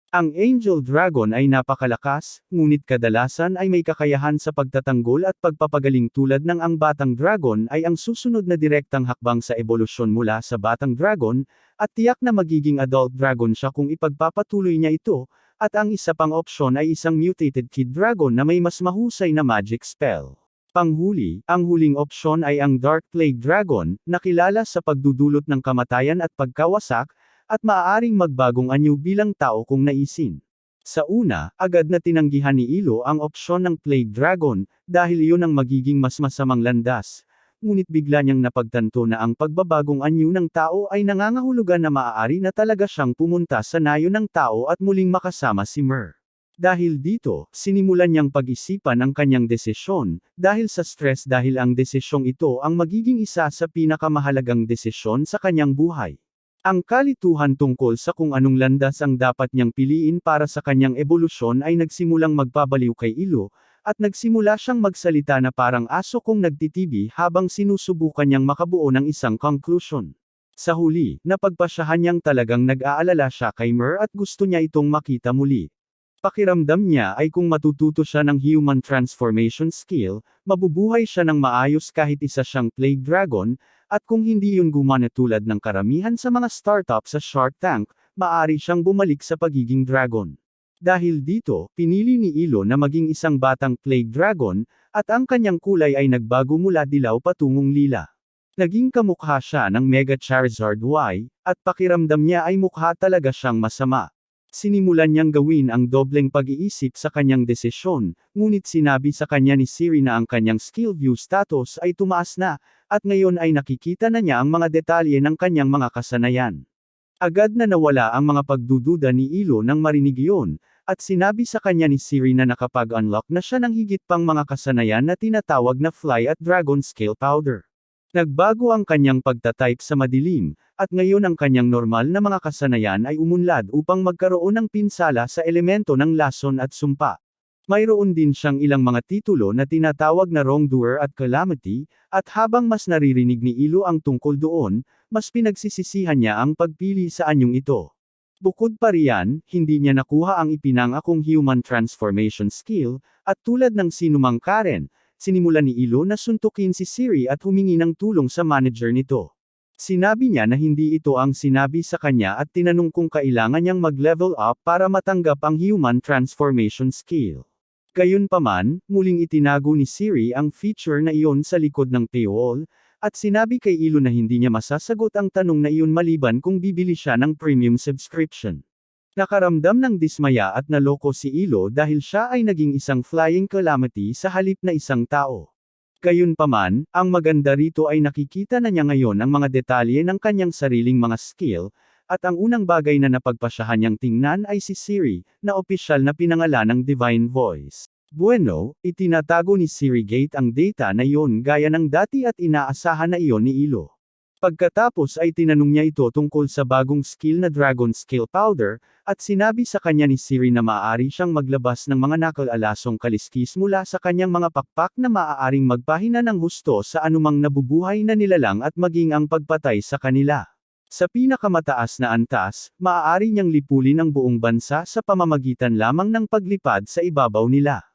Ang Angel Dragon ay napakalakas, ngunit kadalasan ay may kakayahan sa pagtatanggol at pagpapagaling tulad ng ang Batang Dragon ay ang susunod na direktang hakbang sa ebolusyon mula sa Batang Dragon, at tiyak na magiging Adult Dragon siya kung ipagpapatuloy niya ito, at ang isa pang opsyon ay isang Mutated Kid Dragon na may mas mahusay na magic spell. Panghuli, ang huling opsyon ay ang Dark Plague Dragon, na kilala sa pagdudulot ng kamatayan at pagkawasak, at maaaring magbagong anyo bilang tao kung naisin. Sa una, agad na tinanggihan ni Ilo ang opsyon ng Plague Dragon, dahil iyon ang magiging mas masamang landas. Ngunit bigla niyang napagtanto na ang pagbabagong anyo ng tao ay nangangahulugan na maaari na talaga siyang pumunta sa nayo ng tao at muling makasama si Mer. Dahil dito, sinimulan niyang pag-isipan ang kanyang desisyon, dahil sa stress dahil ang desisyong ito ang magiging isa sa pinakamahalagang desisyon sa kanyang buhay. Ang kalituhan tungkol sa kung anong landas ang dapat niyang piliin para sa kanyang ebolusyon ay nagsimulang magpabaliw kay Ilo, at nagsimula siyang magsalita na parang aso kung nagtitibi habang sinusubukan niyang makabuo ng isang conclusion. Sa huli, napagpasyahan niyang talagang nag-aalala siya kay Mer at gusto niya itong makita muli. Pakiramdam niya ay kung matututo siya ng human transformation skill, mabubuhay siya ng maayos kahit isa siyang Plague Dragon, at kung hindi yun gumana tulad ng karamihan sa mga startup sa Shark Tank, maaari siyang bumalik sa pagiging dragon. Dahil dito, pinili ni Ilo na maging isang batang Plague Dragon, at ang kanyang kulay ay nagbago mula dilaw patungong lila. Naging kamukha siya ng Mega Charizard Y, at pakiramdam niya ay mukha talaga siyang masama. Sinimulan niyang gawin ang dobleng pag-iisip sa kanyang desisyon, ngunit sinabi sa kanya ni Siri na ang kanyang skill view status ay tumaas na, at ngayon ay nakikita na niya ang mga detalye ng kanyang mga kasanayan. Agad na nawala ang mga pagdududa ni Ilo nang marinig iyon, at sinabi sa kanya ni Siri na nakapag-unlock na siya ng higit pang mga kasanayan na tinatawag na Fly at Dragon Scale Powder. Nagbago ang kanyang pagtatype sa madilim, at ngayon ang kanyang normal na mga kasanayan ay umunlad upang magkaroon ng pinsala sa elemento ng lason at sumpa. Mayroon din siyang ilang mga titulo na tinatawag na Wrongdoer at Calamity, at habang mas naririnig ni Ilo ang tungkol doon, mas pinagsisisihan niya ang pagpili sa anyong ito. Bukod pa riyan, hindi niya nakuha ang ipinangakong human transformation skill, at tulad ng sinumang Karen, sinimulan ni Ilo na suntukin si Siri at humingi ng tulong sa manager nito. Sinabi niya na hindi ito ang sinabi sa kanya at tinanong kung kailangan niyang mag-level up para matanggap ang human transformation skill. Gayunpaman, muling itinago ni Siri ang feature na iyon sa likod ng paywall, at sinabi kay Ilo na hindi niya masasagot ang tanong na iyon maliban kung bibili siya ng premium subscription. Nakaramdam ng dismaya at naloko si Ilo dahil siya ay naging isang flying calamity sa halip na isang tao. Gayunpaman, ang maganda rito ay nakikita na niya ngayon ang mga detalye ng kanyang sariling mga skill, at ang unang bagay na napagpasyahan niyang tingnan ay si Siri, na opisyal na pinangalan ng Divine Voice. Bueno, itinatago ni Siri Gate ang data na iyon gaya ng dati at inaasahan na iyon ni Ilo. Pagkatapos ay tinanong niya ito tungkol sa bagong skill na Dragon Scale Powder, at sinabi sa kanya ni Siri na maaari siyang maglabas ng mga nakal-alasong kaliskis mula sa kanyang mga pakpak na maaaring magpahina ng husto sa anumang nabubuhay na nilalang at maging ang pagpatay sa kanila. Sa pinakamataas na antas, maaari niyang lipulin ang buong bansa sa pamamagitan lamang ng paglipad sa ibabaw nila.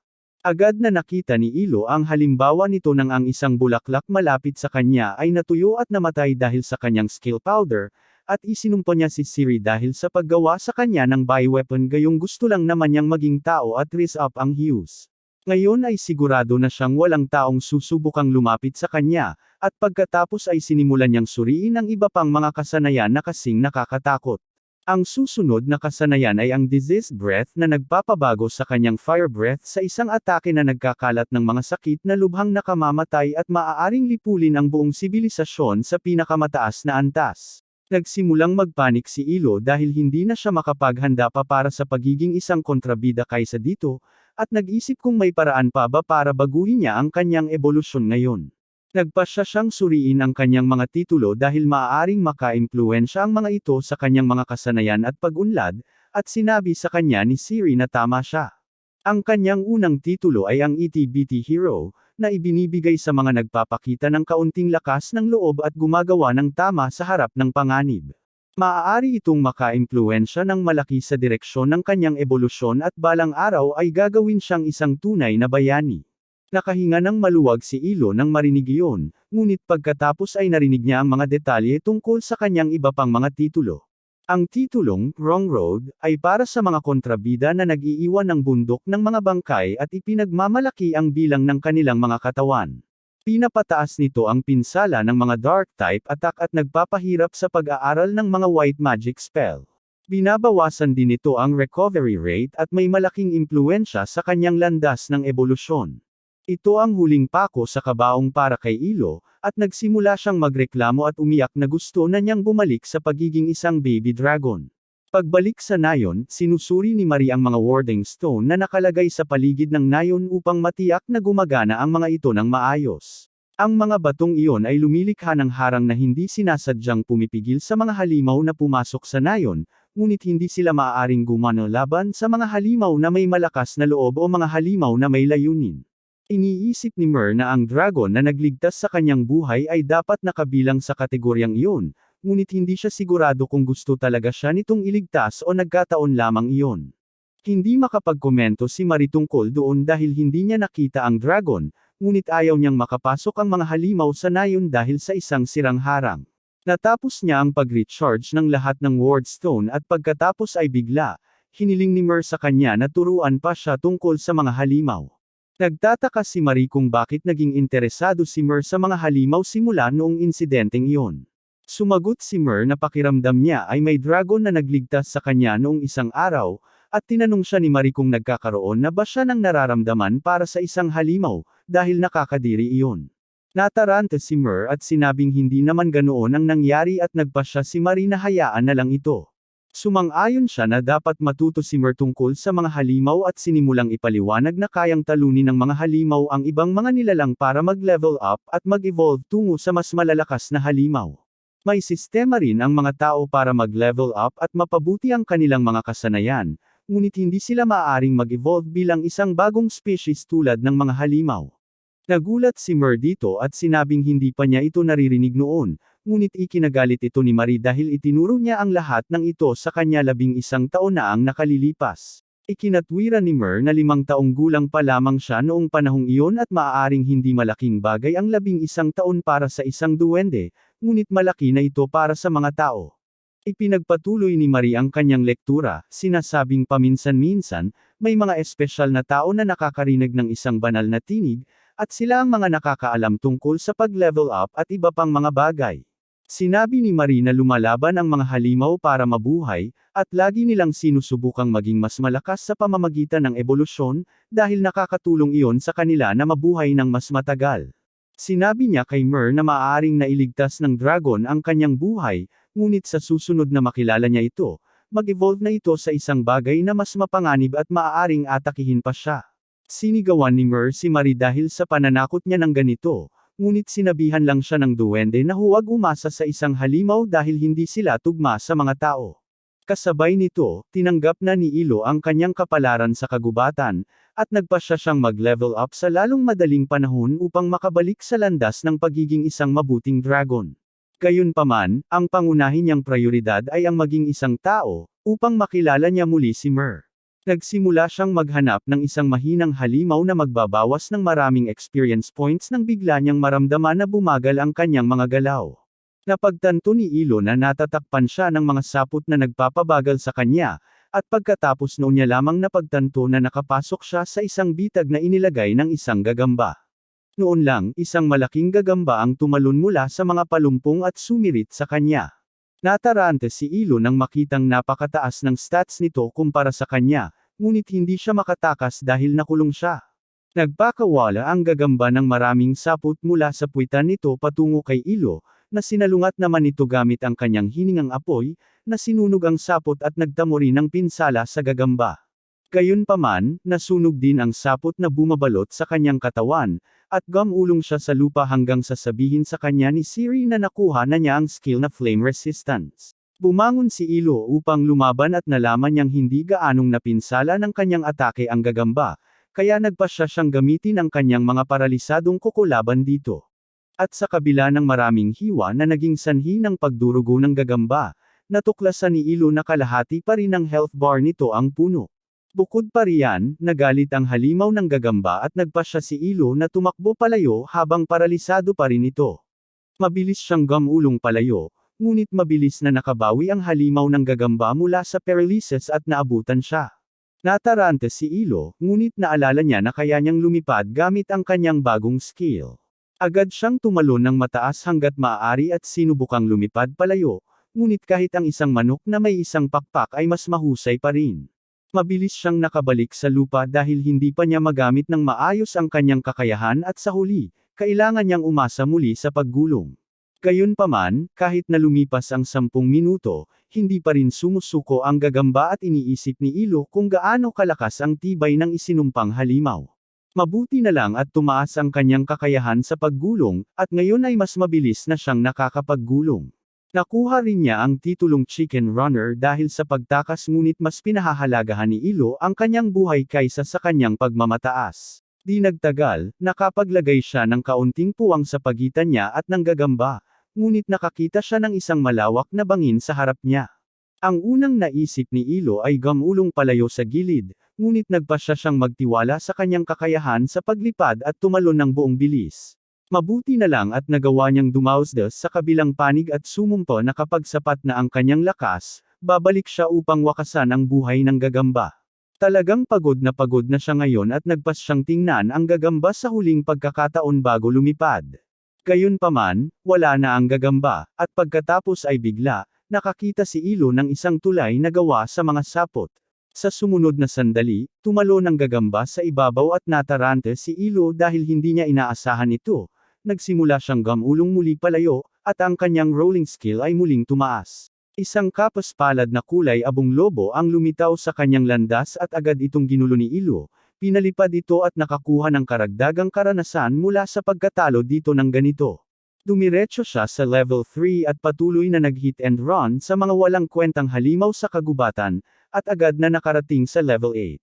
Agad na nakita ni Ilo ang halimbawa nito nang ang isang bulaklak malapit sa kanya ay natuyo at namatay dahil sa kanyang skill powder, at isinumpa niya si Siri dahil sa paggawa sa kanya ng bioweapon gayong gusto lang naman niyang maging tao at raise up ang Hughes. Ngayon ay sigurado na siyang walang taong susubukang lumapit sa kanya, at pagkatapos ay sinimulan niyang suriin ang iba pang mga kasanayan na kasing nakakatakot. Ang susunod na kasanayan ay ang Diseased Breath na nagpapabago sa kanyang Fire Breath sa isang atake na nagkakalat ng mga sakit na lubhang nakamamatay at maaaring lipulin ang buong sibilisasyon sa pinakamataas na antas. Nagsimulang magpanik si Ilo dahil hindi na siya makapaghanda pa para sa pagiging isang kontrabida kaysa dito, at nag-isip kung may paraan pa ba para baguhin niya ang kanyang ebolusyon ngayon. Nagpasya siyang suriin ang kanyang mga titulo dahil maaaring maka-impluwensya ang mga ito sa kanyang mga kasanayan at pag-unlad, at sinabi sa kanya ni Siri na tama siya. Ang kanyang unang titulo ay ang ETBT Hero, na ibinibigay sa mga nagpapakita ng kaunting lakas ng loob at gumagawa ng tama sa harap ng panganib. Maaari itong maka-impluwensya ng malaki sa direksyon ng kanyang ebolusyon at balang araw ay gagawin siyang isang tunay na bayani. Nakahinga ng maluwag si Ilo nang marinig iyon, ngunit pagkatapos ay narinig niya ang mga detalye tungkol sa kanyang iba pang mga titulo. Ang titulong, Wrong Road, ay para sa mga kontrabida na nag-iiwan ng bundok ng mga bangkay at ipinagmamalaki ang bilang ng kanilang mga katawan. Pinapataas nito ang pinsala ng mga Dark-type attack at nagpapahirap sa pag-aaral ng mga White Magic spell. Binabawasan din nito ang recovery rate at may malaking impluwensya sa kanyang landas ng ebolusyon. Ito ang huling pako sa kabaong para kay Ilo, at nagsimula siyang magreklamo at umiyak na gusto na niyang bumalik sa pagiging isang baby dragon. Pagbalik sa nayon, sinusuri ni Marie ang mga warding stone na nakalagay sa paligid ng nayon upang matiyak na gumagana ang mga ito ng maayos. Ang mga batong iyon ay lumilikha ng harang na hindi sinasadyang pumipigil sa mga halimaw na pumasok sa nayon, ngunit hindi sila maaaring gumano laban sa mga halimaw na may malakas na loob o mga halimaw na may layunin. Iniisip ni Mer na ang dragon na nagligtas sa kanyang buhay ay dapat nakabilang sa kategoryang iyon, ngunit hindi siya sigurado kung gusto talaga siya nitong iligtas o nagkataon lamang iyon. Hindi makapagkomento si Marie tungkol doon dahil hindi niya nakita ang dragon, ngunit ayaw niyang makapasok ang mga halimaw sa nayon dahil sa isang sirang harang. Natapos niya ang pag-recharge ng lahat ng ward stone at pagkatapos ay bigla, hiniling ni Mer sa kanya na turuan pa siya tungkol sa mga halimaw. Nagtataka si Marie kung bakit naging interesado si Mer sa mga halimaw simula noong insidenteng iyon. Sumagot si Mer na pakiramdam niya ay may dragon na nagligtas sa kanya noong isang araw, at tinanong siya ni Marie kung nagkakaroon na ba siya ng nararamdaman para sa isang halimaw, dahil nakakadiri iyon. Nataranta si Mer at sinabing hindi naman ganoon ang nangyari at nagpasya si Marie na hayaan na lang ito. Sumang-ayon siya na dapat matuto si Mer tungkol sa mga halimaw at sinimulang ipaliwanag na kayang talunin ng mga halimaw ang ibang mga nilalang para mag-level up at mag-evolve tungo sa mas malalakas na halimaw. May sistema rin ang mga tao para mag-level up at mapabuti ang kanilang mga kasanayan, ngunit hindi sila maaaring mag-evolve bilang isang bagong species tulad ng mga halimaw. Nagulat si Mer dito at sinabing hindi pa niya ito naririnig noon, ngunit ikinagalit ito ni Marie dahil itinuro niya ang lahat ng ito sa kanya 11 taon na ang nakalilipas. Ikinatwira ni Mer na 5 taong gulang pa lamang siya noong panahong iyon at maaaring hindi malaking bagay ang 11 taon para sa isang duwende, ngunit malaki na ito para sa mga tao. Ipinagpatuloy ni Marie ang kanyang lektura, sinasabing paminsan-minsan, may mga espesyal na tao na nakakarinig ng isang banal na tinig, at sila ang mga nakakaalam tungkol sa pag-level up at iba pang mga bagay. Sinabi ni Marie na lumalaban ang mga halimaw para mabuhay, at lagi nilang sinusubukang maging mas malakas sa pamamagitan ng ebolusyon, dahil nakakatulong iyon sa kanila na mabuhay ng mas matagal. Sinabi niya kay Mer na maaaring nailigtas ng dragon ang kanyang buhay, ngunit sa susunod na makilala niya ito, mag-evolve na ito sa isang bagay na mas mapanganib at maaaring atakihin pa siya. Sinigawan ni Mer si Marie dahil sa pananakot niya ng ganito, ngunit sinabihan lang siya ng duwende na huwag umasa sa isang halimaw dahil hindi sila tugma sa mga tao. Kasabay nito, tinanggap na ni Ilo ang kanyang kapalaran sa kagubatan, at nagpasya siyang mag-level up sa lalong madaling panahon upang makabalik sa landas ng pagiging isang mabuting dragon. Gayunpaman, ang pangunahin niyang prioridad ay ang maging isang tao, upang makilala niya muli si Mer. Nagsimula siyang maghanap ng isang mahinang halimaw na magbabawas ng maraming experience points nang bigla niyang maramdaman na bumagal ang kanyang mga galaw. Napagtanto ni Ilo na natatakpan siya ng mga sapot na nagpapabagal sa kanya, at pagkatapos noon niya lamang napagtanto na nakapasok siya sa isang bitag na inilagay ng isang gagamba. Noon lang, isang malaking gagamba ang tumalon mula sa mga palumpong at sumirit sa kanya. Nataranta si Ilo nang makitang napakataas ng stats nito kumpara sa kanya, ngunit hindi siya makatakas dahil nakulong siya. Nagpakawala ang gagamba ng maraming sapot mula sa puwitan nito patungo kay Ilo, na sinalungat naman ito gamit ang kanyang hiningang apoy, na sinunog ang sapot at nagtamo rin ng pinsala sa gagamba. Gayunpaman, nasunog din ang sapot na bumabalot sa kanyang katawan, at gumulong siya sa lupa hanggang sasabihin sa kanya ni Siri na nakuha na niya ang skill na flame resistance. Bumangon si Ilo upang lumaban at nalaman niyang hindi gaanong napinsala ng kanyang atake ang gagamba, kaya nagpasya siyang gamitin ang kanyang mga paralisadong kuko laban dito. At sa kabila ng maraming hiwa na naging sanhi ng pagdurugo ng gagamba, natuklasan ni Ilo na kalahati pa rin ng health bar nito ang puno. Bukod pa riyan, nagalit ang halimaw ng gagamba at nagpasya si Ilo na tumakbo palayo habang paralisado pa rin ito. Mabilis siyang gumulong palayo, ngunit mabilis na nakabawi ang halimaw ng gagamba mula sa paralysis at naabutan siya. Nataranta si Ilo, ngunit naalala niya na kaya niyang lumipad gamit ang kanyang bagong skill. Agad siyang tumalon ng mataas hanggat maaari at sinubukang lumipad palayo, ngunit kahit ang isang manok na may isang pakpak ay mas mahusay pa rin. Mabilis siyang nakabalik sa lupa dahil hindi pa niya magamit ng maayos ang kanyang kakayahan at sa huli, kailangan niyang umasa muli sa paggulong. Gayunpaman, kahit na lumipas ang 10 minuto, hindi pa rin sumusuko ang gagamba at iniisip ni Ilo kung gaano kalakas ang tibay ng isinumpang halimaw. Mabuti na lang at tumaas ang kanyang kakayahan sa paggulong, at ngayon ay mas mabilis na siyang nakakapaggulong. Nakuha rin niya ang titulong Chicken Runner dahil sa pagtakas ngunit mas pinahahalagahan ni Ilo ang kanyang buhay kaysa sa kanyang pagmamataas. Di nagtagal, nakapaglagay siya ng kaunting puwang sa pagitan niya at ng gagamba, ngunit nakakita siya ng isang malawak na bangin sa harap niya. Ang unang naisip ni Ilo ay gumulong palayo sa gilid, ngunit nagpasya siyang magtiwala sa kanyang kakayahan sa paglipad at tumalon ng buong bilis. Mabuti na lang at nagawa niyang dumausdas sa kabilang panig at sumumpa na kapag sapat na ang kanyang lakas, babalik siya upang wakasan ang buhay ng gagamba. Talagang pagod na siya ngayon at nagpas siyang tingnan ang gagamba sa huling pagkakataon bago lumipad. Gayunpaman, wala na ang gagamba, at pagkatapos ay bigla, nakakita si Ilo ng isang tulay na gawa sa mga sapot. Sa sumunod na sandali, tumalon ang gagamba sa ibabaw at natarante si Ilo dahil hindi niya inaasahan ito. Nagsimula siyang gumulong muli palayo, at ang kanyang rolling skill ay muling tumaas. Isang kapaspalad na kulay abong lobo ang lumitaw sa kanyang landas at agad itong ginulo ni Ilo. Pinalipad ito at nakakuha ng karagdagang karanasan mula sa pagkatalo dito ng ganito. Dumiretso siya sa level 3 at patuloy na nag-hit and run sa mga walang kwentang halimaw sa kagubatan, at agad na nakarating sa level 8.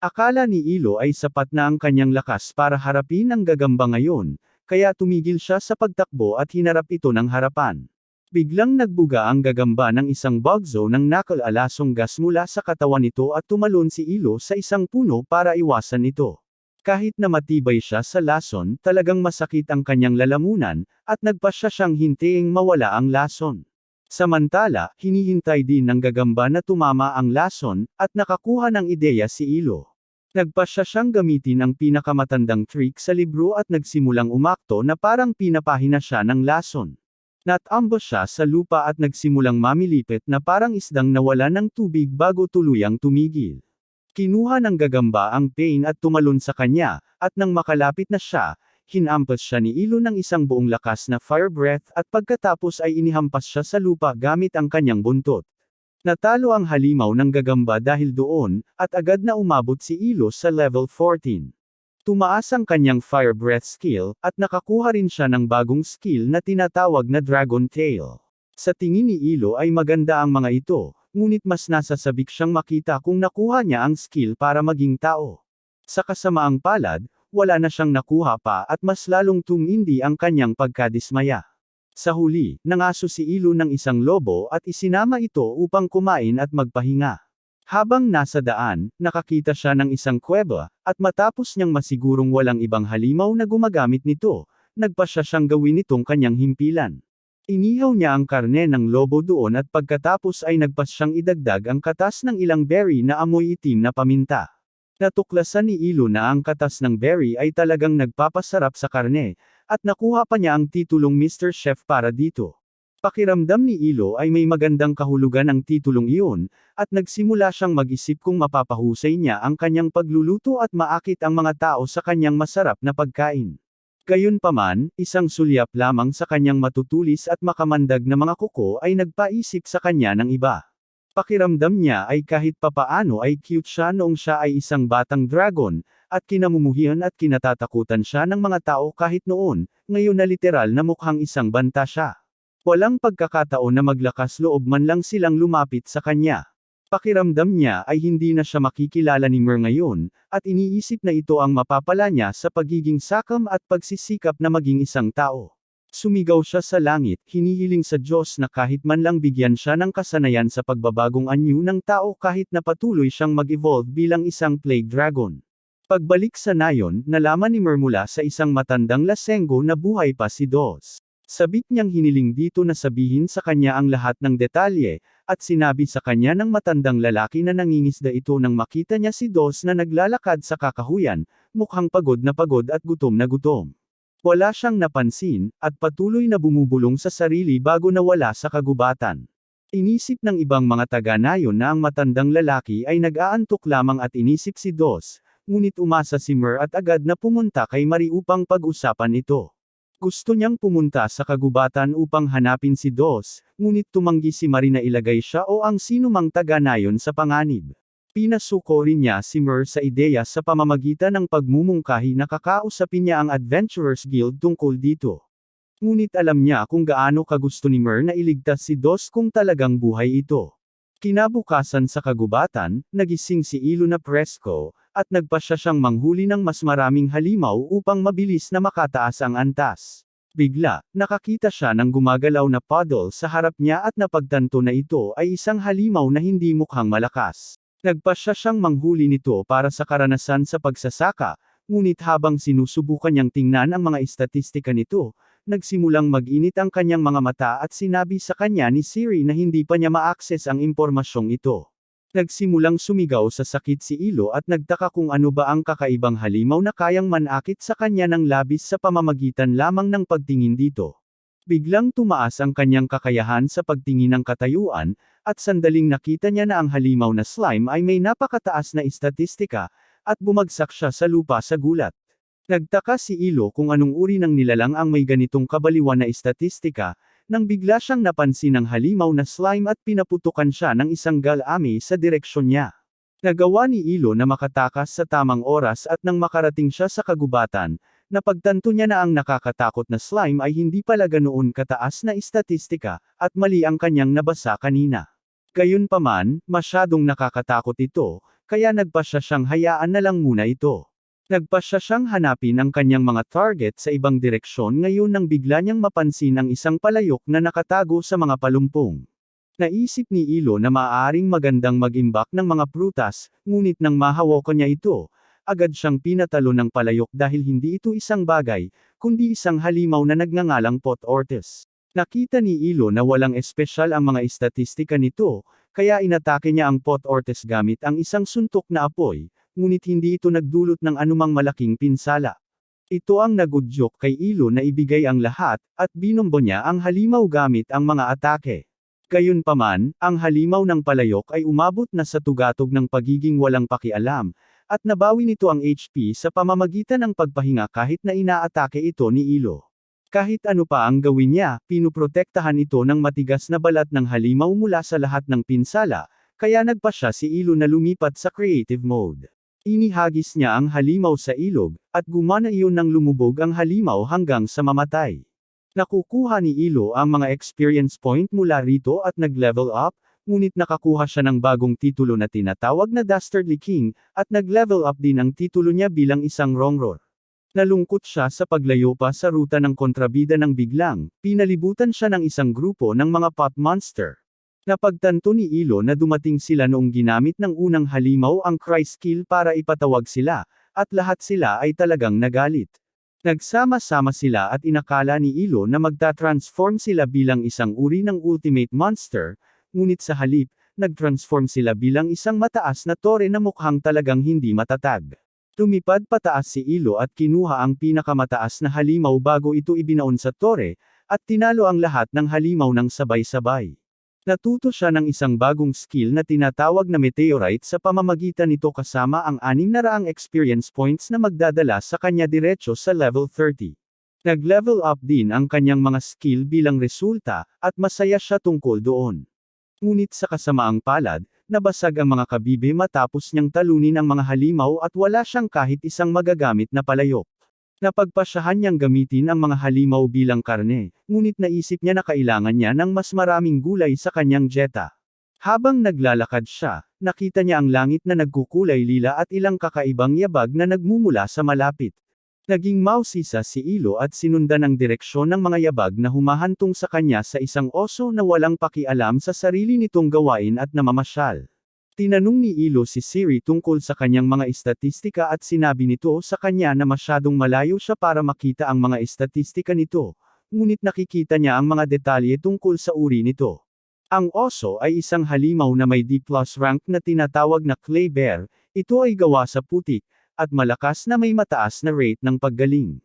Akala ni Ilo ay sapat na ang kanyang lakas para harapin ang gagamba ngayon, kaya tumigil siya sa pagtakbo at hinarap ito ng harapan. Biglang nagbuga ang gagamba ng isang bugzo ng nakal-alasong gas mula sa katawan nito at tumalon si Ilo sa isang puno para iwasan ito. Kahit na matibay siya sa lason, talagang masakit ang kanyang lalamunan, at nagpasya siyang hintaing mawala ang lason. Samantala, hinihintay din ng gagamba na tumama ang lason, at nakakuha ng ideya si Ilo. Nagpasya siyang gamitin ang pinakamatandang trick sa libro at nagsimulang umakto na parang pinapahina siya ng lason. Natambo siya sa lupa at nagsimulang mamilipit na parang isdang nawala ng tubig bago tuluyang tumigil. Kinuha ng gagamba ang pain at tumalon sa kanya, at nang makalapit na siya, hinampas siya ni Ilo ng isang buong lakas na fire breath at pagkatapos ay inihampas siya sa lupa gamit ang kanyang buntot. Natalo ang halimaw ng gagamba dahil doon, at agad na umabot si Ilo sa level 14. Tumaas ang kanyang fire breath skill, at nakakuha rin siya ng bagong skill na tinatawag na Dragon Tail. Sa tingin ni Ilo ay maganda ang mga ito, ngunit mas nasasabik siyang makita kung nakuha niya ang skill para maging tao. Sa kasamaang palad, wala na siyang nakuha pa at mas lalong tumindi ang kanyang pagkadismaya. Sa huli, nangaso si Ilo ng isang lobo at isinama ito upang kumain at magpahinga. Habang nasa daan, nakakita siya ng isang kuweba, at matapos niyang masigurong walang ibang halimaw na gumagamit nito, nagpasya siyang gawin itong kanyang himpilan. Inihaw niya ang karne ng lobo doon at pagkatapos ay nagpas siyang idagdag ang katas ng ilang berry na amoy itim na paminta. Natuklasan ni Ilo na ang katas ng berry ay talagang nagpapasarap sa karne, at nakuha pa niya ang titulong Mr. Chef para dito. Pakiramdam ni Ilo ay may magandang kahulugan ang titulong iyon, at nagsimula siyang mag-isip kung mapapahusay niya ang kanyang pagluluto at maakit ang mga tao sa kanyang masarap na pagkain. Gayunpaman, isang sulyap lamang sa kanyang matutulis at makamandag na mga kuko ay nagpaisip sa kanya ng iba. Pakiramdam niya ay kahit papaano ay cute siya noong siya ay isang batang dragon, at kinamumuhian at kinatatakutan siya ng mga tao kahit noon, ngayon na literal na mukhang isang banta siya. Walang pagkakataon na maglakas loob man lang silang lumapit sa kanya. Pakiramdam niya ay hindi na siya makikilala ni Mer ngayon, at iniisip na ito ang mapapala niya sa pagiging sakam at pagsisikap na maging isang tao. Sumigaw siya sa langit, hinihiling sa Diyos na kahit man lang bigyan siya ng kasanayan sa pagbabagong anyo ng tao kahit na patuloy siyang mag-evolve bilang isang plague dragon. Pagbalik sa nayon, nalaman ni Mer mula sa isang matandang lasenggo na buhay pa si Dos. Sabik niyang hiniling dito na sabihin sa kanya ang lahat ng detalye, at sinabi sa kanya ng matandang lalaki na nangingisda ito nang makita niya si Dos na naglalakad sa kakahuyan, mukhang pagod at gutom na gutom. Wala siyang napansin, at patuloy na bumubulong sa sarili bago nawala sa kagubatan. Inisip ng ibang mga taga-nayon na ang matandang lalaki ay nag-aantok lamang at inisip si Dos, ngunit umasa si Mer at agad na pumunta kay Marie upang pag-usapan ito. Gusto niyang pumunta sa kagubatan upang hanapin si Dos, ngunit tumanggi si Marie na ilagay siya o ang sinumang taga-nayon sa panganib. Pinasuko rin niya si Mer sa ideya sa pamamagitan ng pagmumungkahi na kakausapin niya ang Adventurers Guild tungkol dito. Ngunit alam niya kung gaano kagusto ni Mer na iligtas si Dos kung talagang buhay ito. Kinabukasan sa kagubatan, nagising si Ilo na presko, at nagpasya siyang manghuli ng mas maraming halimaw upang mabilis na makataas ang antas. Bigla, nakakita siya ng gumagalaw na puddle sa harap niya at napagtanto na ito ay isang halimaw na hindi mukhang malakas. Nagpasya siyang manghuli nito para sa karanasan sa pagsasaka, ngunit habang sinusubukan niyang tingnan ang mga estatistika nito, nagsimulang mag-init ang kanyang mga mata at sinabi sa kanya ni Siri na hindi pa niya ma-access ang impormasyong ito. Nagsimulang sumigaw sa sakit si Ilo at nagtaka kung ano ba ang kakaibang halimaw na kayang manakit sa kanya ng labis sa pamamagitan lamang ng pagtingin dito. Biglang tumaas ang kanyang kakayahan sa pagtingin ng katayuan, at sandaling nakita niya na ang halimaw na slime ay may napakataas na estatistika, at bumagsak siya sa lupa sa gulat. Nagtaka si Ilo kung anong uri ng nilalang ang may ganitong kabaliwan na estatistika, nang bigla siyang napansin ng halimaw na slime at pinaputukan siya ng isang galame sa direksyon niya. Nagawa ni Ilo na makatakas sa tamang oras at nang makarating siya sa kagubatan, napagtanto niya na ang nakakatakot na slime ay hindi pala ganoon kataas na estatistika, at mali ang kanyang nabasa kanina. Gayunpaman, masyadong nakakatakot ito, kaya nagpasya siyang hayaan na lang muna ito. Nagpasya siyang hanapin ang kanyang mga target sa ibang direksyon ngayon nang bigla niyang mapansin ang isang palayok na nakatago sa mga palumpong. Naisip ni Ilo na maaaring magandang mag-imbak ng mga prutas, ngunit nang mahawakan niya ito, agad siyang pinatalo ng palayok dahil hindi ito isang bagay, kundi isang halimaw na nagngangalang pot ortis. Nakita ni Ilo na walang espesyal ang mga estatistika nito, kaya inatake niya ang pot ortis gamit ang isang suntok na apoy, ngunit hindi ito nagdulot ng anumang malaking pinsala. Ito ang nagudyok kay Ilo na ibigay ang lahat, at binombo niya ang halimaw gamit ang mga atake. Gayunpaman, ang halimaw ng palayok ay umabot na sa tugatog ng pagiging walang pakialam, at nabawi nito ang HP sa pamamagitan ng pagpahinga kahit na inaatake ito ni Ilo. Kahit ano pa ang gawin niya, pinuprotektahan ito ng matigas na balat ng halimaw mula sa lahat ng pinsala, kaya nagpasya si Ilo na lumipat sa creative mode. Inihagis niya ang halimaw sa ilog, at gumana iyon nang lumubog ang halimaw hanggang sa mamatay. Nakukuha ni Ilo ang mga experience point mula rito at nag-level up, ngunit nakakuha siya ng bagong titulo na tinatawag na Dastardly King, at nag-level up din ang titulo niya bilang isang rongror. Nalungkot siya sa paglayo pa sa ruta ng kontrabida nang biglang, pinalibutan siya ng isang grupo ng mga pot monster. Napagtanto ni Ilo na dumating sila noong ginamit ng unang halimaw ang cry skill para ipatawag sila, at lahat sila ay talagang nagalit. Nagsama-sama sila at inakala ni Ilo na magta-transform sila bilang isang uri ng ultimate monster, ngunit sa halip, nag-transform sila bilang isang mataas na tore na mukhang talagang hindi matatag. Tumipad pataas si Ilo at kinuha ang pinakamataas na halimaw bago ito ibinaon sa tore, at tinalo ang lahat ng halimaw ng sabay-sabay. Natuto siya ng isang bagong skill na tinatawag na meteorite sa pamamagitan nito kasama ang 600 experience points na magdadala sa kanya diretso sa level 30. Nag-level up din ang kanyang mga skill bilang resulta, at masaya siya tungkol doon. Ngunit sa kasamaang palad, nabasag ang mga kabibe matapos niyang talunin ang mga halimaw at wala siyang kahit isang magagamit na palayok. Napagpasyahan niyang gamitin ang mga halimaw bilang karne, ngunit naisip niya na kailangan niya ng mas maraming gulay sa kanyang dieta. Habang naglalakad siya, nakita niya ang langit na nagkukulay lila at ilang kakaibang yabag na nagmumula sa malapit. Naging mausisa si Ilo at sinundan ang direksyon ng mga yabag na humahantong sa kanya sa isang oso na walang pakialam sa sarili nitong gawain at namamasyal. Tinanong ni Ilo si Siri tungkol sa kanyang mga estatistika at sinabi nito sa kanya na masyadong malayo siya para makita ang mga estatistika nito, ngunit nakikita niya ang mga detalye tungkol sa uri nito. Ang oso ay isang halimaw na may D+ rank na tinatawag na clay bear, ito ay gawa sa putik, at malakas na may mataas na rate ng paggaling.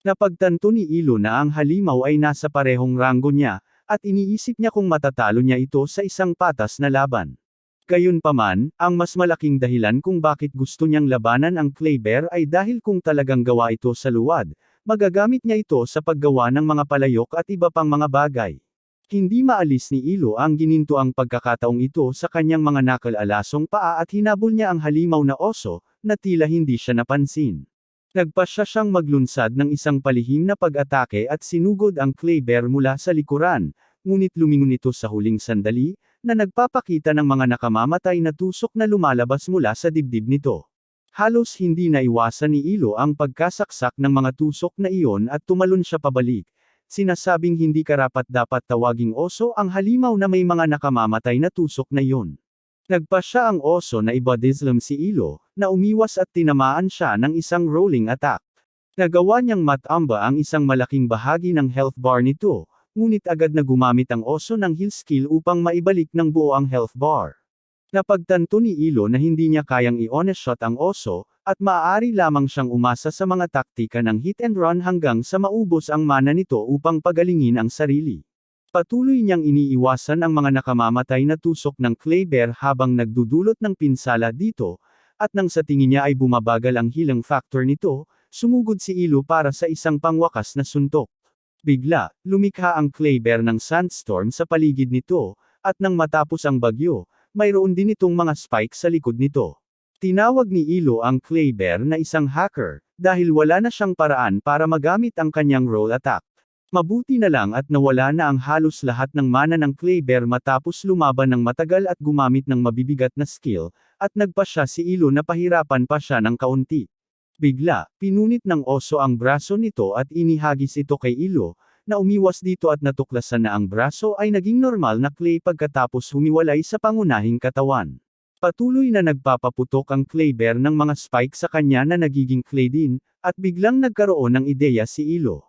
Napagtanto ni Ilo na ang halimaw ay nasa parehong ranggo niya, at iniisip niya kung matatalo niya ito sa isang patas na laban. Gayunpaman, ang mas malaking dahilan kung bakit gusto niyang labanan ang clay bear ay dahil kung talagang gawa ito sa luwad, magagamit niya ito sa paggawa ng mga palayok at iba pang mga bagay. Hindi maalis ni Ilo ang gininto ang pagkakataong ito sa kanyang mga nakal-alasong paa at hinabol niya ang halimaw na oso, na tila hindi siya napansin. Nagpasya siyang maglunsad ng isang palihim na pag-atake at sinugod ang clay bear mula sa likuran, ngunit lumingon ito sa huling sandali, na nagpapakita ng mga nakamamatay na tusok na lumalabas mula sa dibdib nito. Halos hindi naiwasan ni Ilo ang pagkasaksak ng mga tusok na iyon at tumalon siya pabalik. Sinasabing hindi karapat-dapat tawaging oso ang halimaw na may mga nakamamatay na tusok na iyon. Nagpasya ang oso na ibadislam si Ilo, na umiwas at tinamaan siya ng isang rolling attack. Nagawa niyang matamba ang isang malaking bahagi ng health bar nito, ngunit agad na gumamit ang oso ng heal skill upang maibalik ng buo ang health bar. Napagtanto ni Ilo na hindi niya kayang i-one-shot ang oso, at maaari lamang siyang umasa sa mga taktika ng hit and run hanggang sa maubos ang mana nito upang pagalingin ang sarili. Patuloy niyang iniiwasan ang mga nakamamatay na tusok ng clay bear habang nagdudulot ng pinsala dito, at nang sa tingin niya ay bumabagal ang healing factor nito, sumugod si Ilo para sa isang pangwakas na suntok. Bigla, lumikha ang clay bear ng sandstorm sa paligid nito, at nang matapos ang bagyo, mayroon din itong mga spike sa likod nito. Tinawag ni Ilo ang clay bear na isang hacker, dahil wala na siyang paraan para magamit ang kanyang roll attack. Mabuti na lang at nawala na ang halos lahat ng mana ng clay bear matapos lumaban ng matagal at gumamit ng mabibigat na skill, at nagpasya si Ilo na pahirapan pa siya ng kaunti. Bigla, pinunit ng oso ang braso nito at inihagis ito kay Ilo, na umiwas dito at natuklasan na ang braso ay naging normal na clay pagkatapos humiwalay sa pangunahing katawan. Patuloy na nagpapaputok ang clay bear ng mga spike sa kanya na nagiging clay din, at biglang nagkaroon ng ideya si Ilo.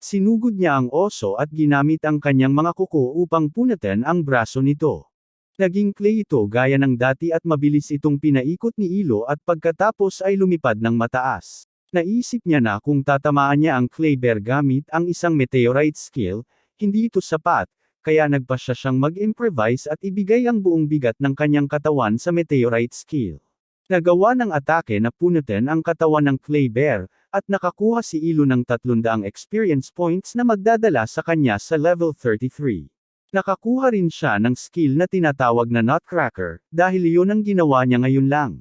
Sinugod niya ang oso at ginamit ang kanyang mga kuko upang punaten ang braso nito. Naging clay ito gaya ng dati at mabilis itong pinaikot ni Ilo at pagkatapos ay lumipad ng mataas. Naisip niya na kung tatamaan niya ang clay bear gamit ang isang meteorite skill, hindi ito sapat, kaya nagpasya siyang mag-improvise at ibigay ang buong bigat ng kanyang katawan sa meteorite skill. Nagawa ng atake na punutin ang katawan ng clay bear, at nakakuha si Ilo ng 300 experience points na magdadala sa kanya sa level 33. Nakakuha rin siya ng skill na tinatawag na Nutcracker, dahil iyon ang ginawa niya ngayon lang.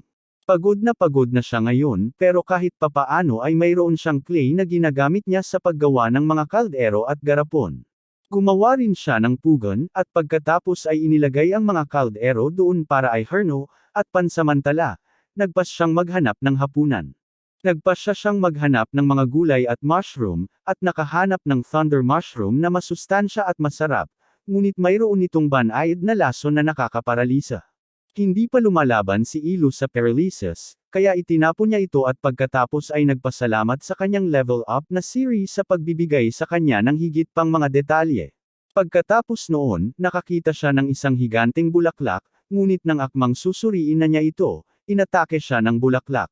Pagod na siya ngayon, pero kahit papaano ay mayroon siyang clay na ginagamit niya sa paggawa ng mga kaldero at garapon. Gumawa rin siya ng pugon, at pagkatapos ay inilagay ang mga kaldero doon para ay herno, at pansamantala, nagpas siyang maghanap ng hapunan. Nagpasya siyang maghanap ng mga gulay at mushroom, at nakahanap ng thunder mushroom na masustansya at masarap, ngunit mayroon itong banayad na lason na nakakaparalisa. Hindi pa lumalaban si Ilo sa paralysis, kaya itinapon niya ito at pagkatapos ay nagpasalamat sa kanyang level up na Siri sa pagbibigay sa kanya ng higit pang mga detalye. Pagkatapos noon, nakakita siya ng isang higanteng bulaklak, ngunit nang akmang susuriin na niya ito, inatake siya ng bulaklak.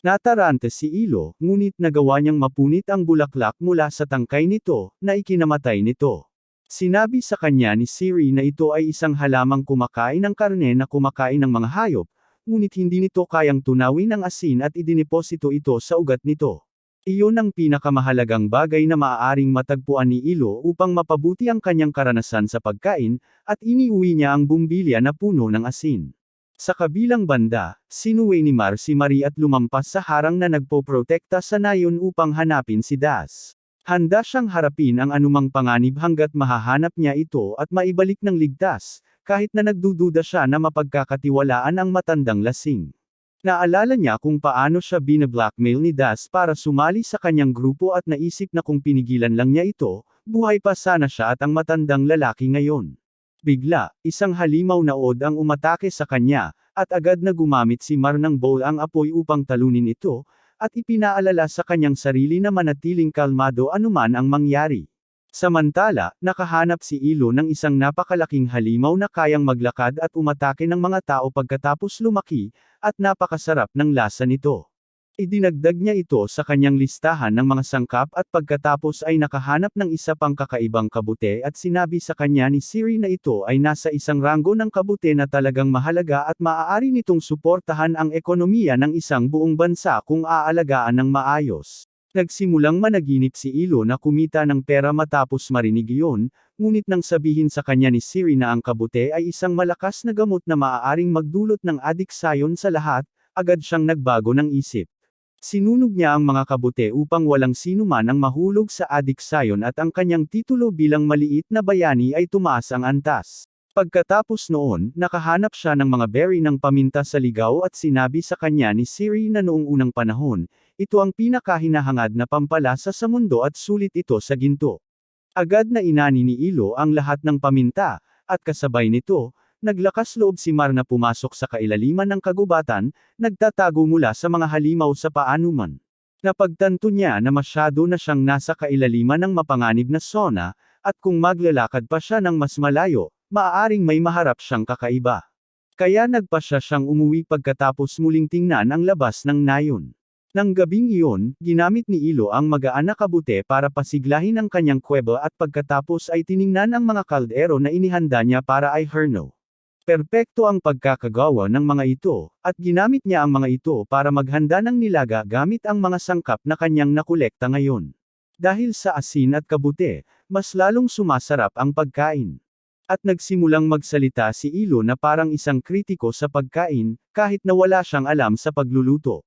Natarante si Ilo, ngunit nagawa niyang mapunit ang bulaklak mula sa tangkay nito, na ikinamatay nito. Sinabi sa kanya ni Siri na ito ay isang halamang kumakain ng karne na kumakain ng mga hayop, ngunit hindi nito kayang tunawin ang asin at idiniposito ito sa ugat nito. Iyon ang pinakamahalagang bagay na maaaring matagpuan ni Ilo upang mapabuti ang kanyang karanasan sa pagkain, at iniuwi niya ang bumbilya na puno ng asin. Sa kabilang banda, sinuway ni Mar si Marie at lumampas sa harang na nagpoprotekta sa nayon upang hanapin si Das. Handa siyang harapin ang anumang panganib hanggat mahahanap niya ito at maibalik ng ligtas, kahit na nagdududa siya na mapagkakatiwalaan ang matandang lasing. Naalala niya kung paano siya binablackmail ni Das para sumali sa kanyang grupo at naisip na kung pinigilan lang niya ito, buhay pa sana siya at ang matandang lalaki ngayon. Bigla, isang halimaw na od ang umatake sa kanya, at agad na gumamit si Mar ng bowl ang apoy upang talunin ito, at ipinaalala sa kanyang sarili na manatiling kalmado anuman ang mangyari. Samantala, nakahanap si Ilo ng isang napakalaking halimaw na kayang maglakad at umatake ng mga tao pagkatapos lumaki, at napakasarap ng lasa nito. Idinagdag niya ito sa kanyang listahan ng mga sangkap at pagkatapos ay nakahanap ng isa pang kakaibang kabute at sinabi sa kanya ni Siri na ito ay nasa isang ranggo ng kabute na talagang mahalaga at maaari nitong suportahan ang ekonomiya ng isang buong bansa kung aalagaan ng maayos. Nagsimulang managinip si Ilo na kumita ng pera matapos marinig iyon, ngunit nang sabihin sa kanya ni Siri na ang kabute ay isang malakas na gamot na maaaring magdulot ng adiksayon sa lahat, agad siyang nagbago ng isip. Sinunog niya ang mga kabute upang walang sino man ang mahulog sa adiksayon at ang kanyang titulo bilang maliit na bayani ay tumaas ang antas. Pagkatapos noon, nakahanap siya ng mga berry ng paminta sa ligaw at sinabi sa kanya ni Siri na noong unang panahon, ito ang pinakahinahangad na pampalasa sa mundo at sulit ito sa ginto. Agad na inani ni Ilo ang lahat ng paminta, at kasabay nito, naglakas loob si Mar na pumasok sa kailaliman ng kagubatan, nagtatago mula sa mga halimaw sa paanuman. Napagtanto niya na masyado na siyang nasa kailaliman ng mapanganib na sona, at kung maglalakad pa siya ng mas malayo, maaaring may maharap siyang kakaiba. Kaya nagpasya siyang umuwi pagkatapos muling tingnan ang labas ng nayon. Nang gabing iyon, ginamit ni Ilo ang magaan na kabute para pasiglahin ang kanyang kuweba at pagkatapos ay tiningnan ang mga kaldero na inihanda niya para ay herno. Perpekto ang pagkakagawa ng mga ito, at ginamit niya ang mga ito para maghanda ng nilaga gamit ang mga sangkap na kanyang nakolekta ngayon. Dahil sa asin at kabute, mas lalong sumasarap ang pagkain. At nagsimulang magsalita si Ilo na parang isang kritiko sa pagkain, kahit na wala siyang alam sa pagluluto.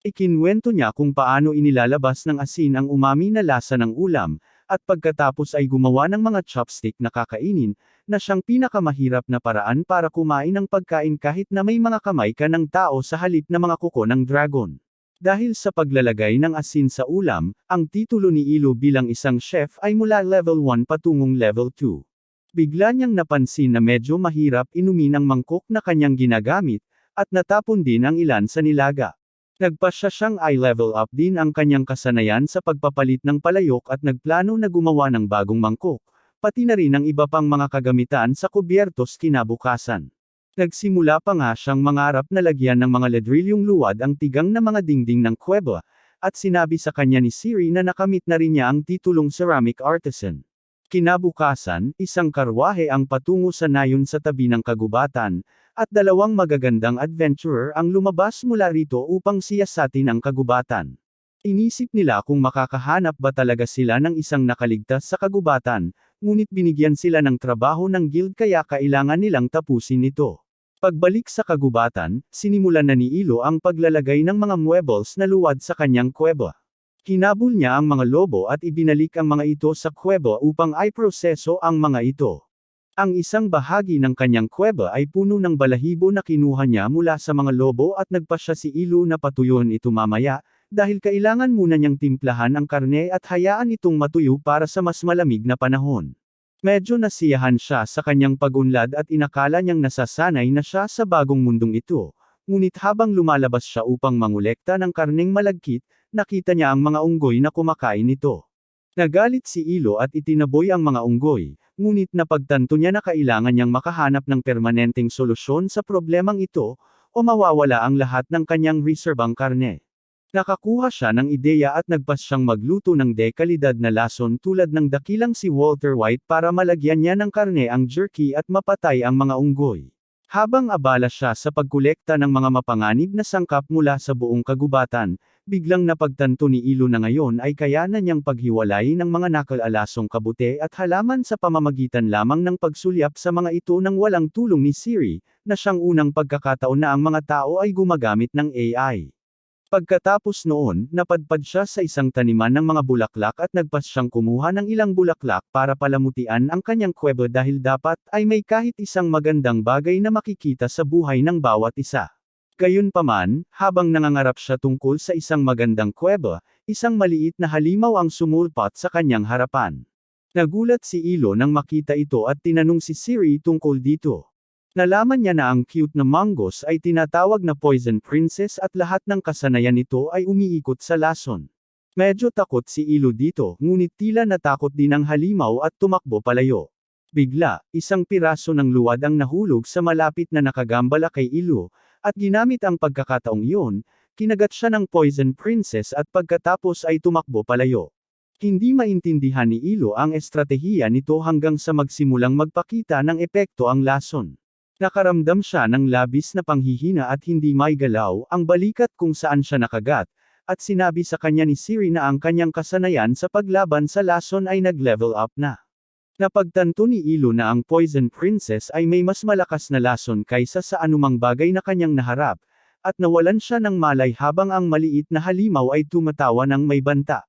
Ikinwento niya kung paano inilalabas ng asin ang umami na lasa ng ulam, at pagkatapos ay gumawa ng mga chopstick na kakainin, na siyang pinakamahirap na paraan para kumain ng pagkain kahit na may mga kamay ka ng tao sa halip na mga kuko ng dragon. Dahil sa paglalagay ng asin sa ulam, ang titulo ni Ilo bilang isang chef ay mula level 1 patungong level 2. Bigla niyang napansin na medyo mahirap inumin ang mangkok na kanyang ginagamit, at natapon din ang ilan sa nilaga. Nagpasya siyang i-level up din ang kanyang kasanayan sa pagpapalit ng palayok at nagplano na gumawa ng bagong mangkok, pati na rin ang iba pang mga kagamitan sa kubyertos kinabukasan. Nagsimula pa nga siyang mangarap na lagyan ng mga ladrilyong luwad ang tigang na mga dingding ng kuweba, at sinabi sa kanya ni Siri na nakamit na rin niya ang titulong ceramic artisan. Kinabukasan, isang karwahe ang patungo sa nayon sa tabi ng kagubatan, at dalawang magagandang adventurer ang lumabas mula rito upang siyasatin ang kagubatan. Inisip nila kung makakahanap ba talaga sila ng isang nakaligtas sa kagubatan, ngunit binigyan sila ng trabaho ng guild kaya kailangan nilang tapusin ito. Pagbalik sa kagubatan, sinimulan na ni Ilo ang paglalagay ng mga muebles na luwad sa kanyang kuweba. Hinabol niya ang mga lobo at ibinalik ang mga ito sa kuweba upang iproseso ang mga ito. Ang isang bahagi ng kanyang kuweba ay puno ng balahibo na kinuha niya mula sa mga lobo at nagpasya si Ilo na patuyuin ito mamaya, dahil kailangan muna niyang timplahan ang karne at hayaan itong matuyo para sa mas malamig na panahon. Medyo nasiyahan siya sa kanyang pag-unlad at inakala niyang nasasanay na siya sa bagong mundong ito, ngunit habang lumalabas siya upang mangolekta ng karneng malagkit, nakita niya ang mga unggoy na kumakain nito. Nagalit si Ilo at itinaboy ang mga unggoy, ngunit napagtanto niya na kailangan niyang makahanap ng permanenteng solusyon sa problemang ito, o mawawala ang lahat ng kanyang reserbang karne. Nakakuha siya ng ideya at nagpas siyang magluto ng dekalidad na lason tulad ng dakilang si Walter White para malagyan niya ng karne ang jerky at mapatay ang mga unggoy. Habang abala siya sa pagkolekta ng mga mapanganib na sangkap mula sa buong kagubatan, Biglang napagtanto ni Ilo na ngayon ay kaya na niyang paghiwalay ng mga nakaalasong kabute at halaman sa pamamagitan lamang ng pagsulyap sa mga ito nang walang tulong ni Siri, na siyang unang pagkakataon na ang mga tao ay gumagamit ng AI. Pagkatapos noon, napadpad siya sa isang taniman ng mga bulaklak at nagpas siyang kumuha ng ilang bulaklak para palamutian ang kanyang kuweba dahil dapat ay may kahit isang magandang bagay na makikita sa buhay ng bawat isa. Gayunpaman, habang nangangarap siya tungkol sa isang magandang kuweba, isang maliit na halimaw ang sumulpot sa kanyang harapan. Nagulat si Ilo nang makita ito at tinanong si Siri tungkol dito. Nalaman niya na ang cute na mongoose ay tinatawag na Poison Princess at lahat ng kasanayan nito ay umiikot sa lason. Medyo takot si Ilo dito, ngunit tila natakot din ang halimaw at tumakbo palayo. Bigla, isang piraso ng luwad ang nahulog sa malapit na nakagambala kay Ilo, at ginamit ang pagkakataong iyon, kinagat siya ng Poison Princess at pagkatapos ay tumakbo palayo. Hindi maintindihan ni Ilo ang estratehiya nito hanggang sa magsimulang magpakita ng epekto ang lason. Nakaramdam siya ng labis na panghihina at hindi maigalaw ang balikat kung saan siya nakagat, at sinabi sa kanya ni Siri na ang kanyang kasanayan sa paglaban sa lason ay nag-level up na. Napagtanto ni Ilo na ang Poison Princess ay may mas malakas na lason kaysa sa anumang bagay na kanyang naharap, at nawalan siya ng malay habang ang maliit na halimaw ay tumatawa ng may banta.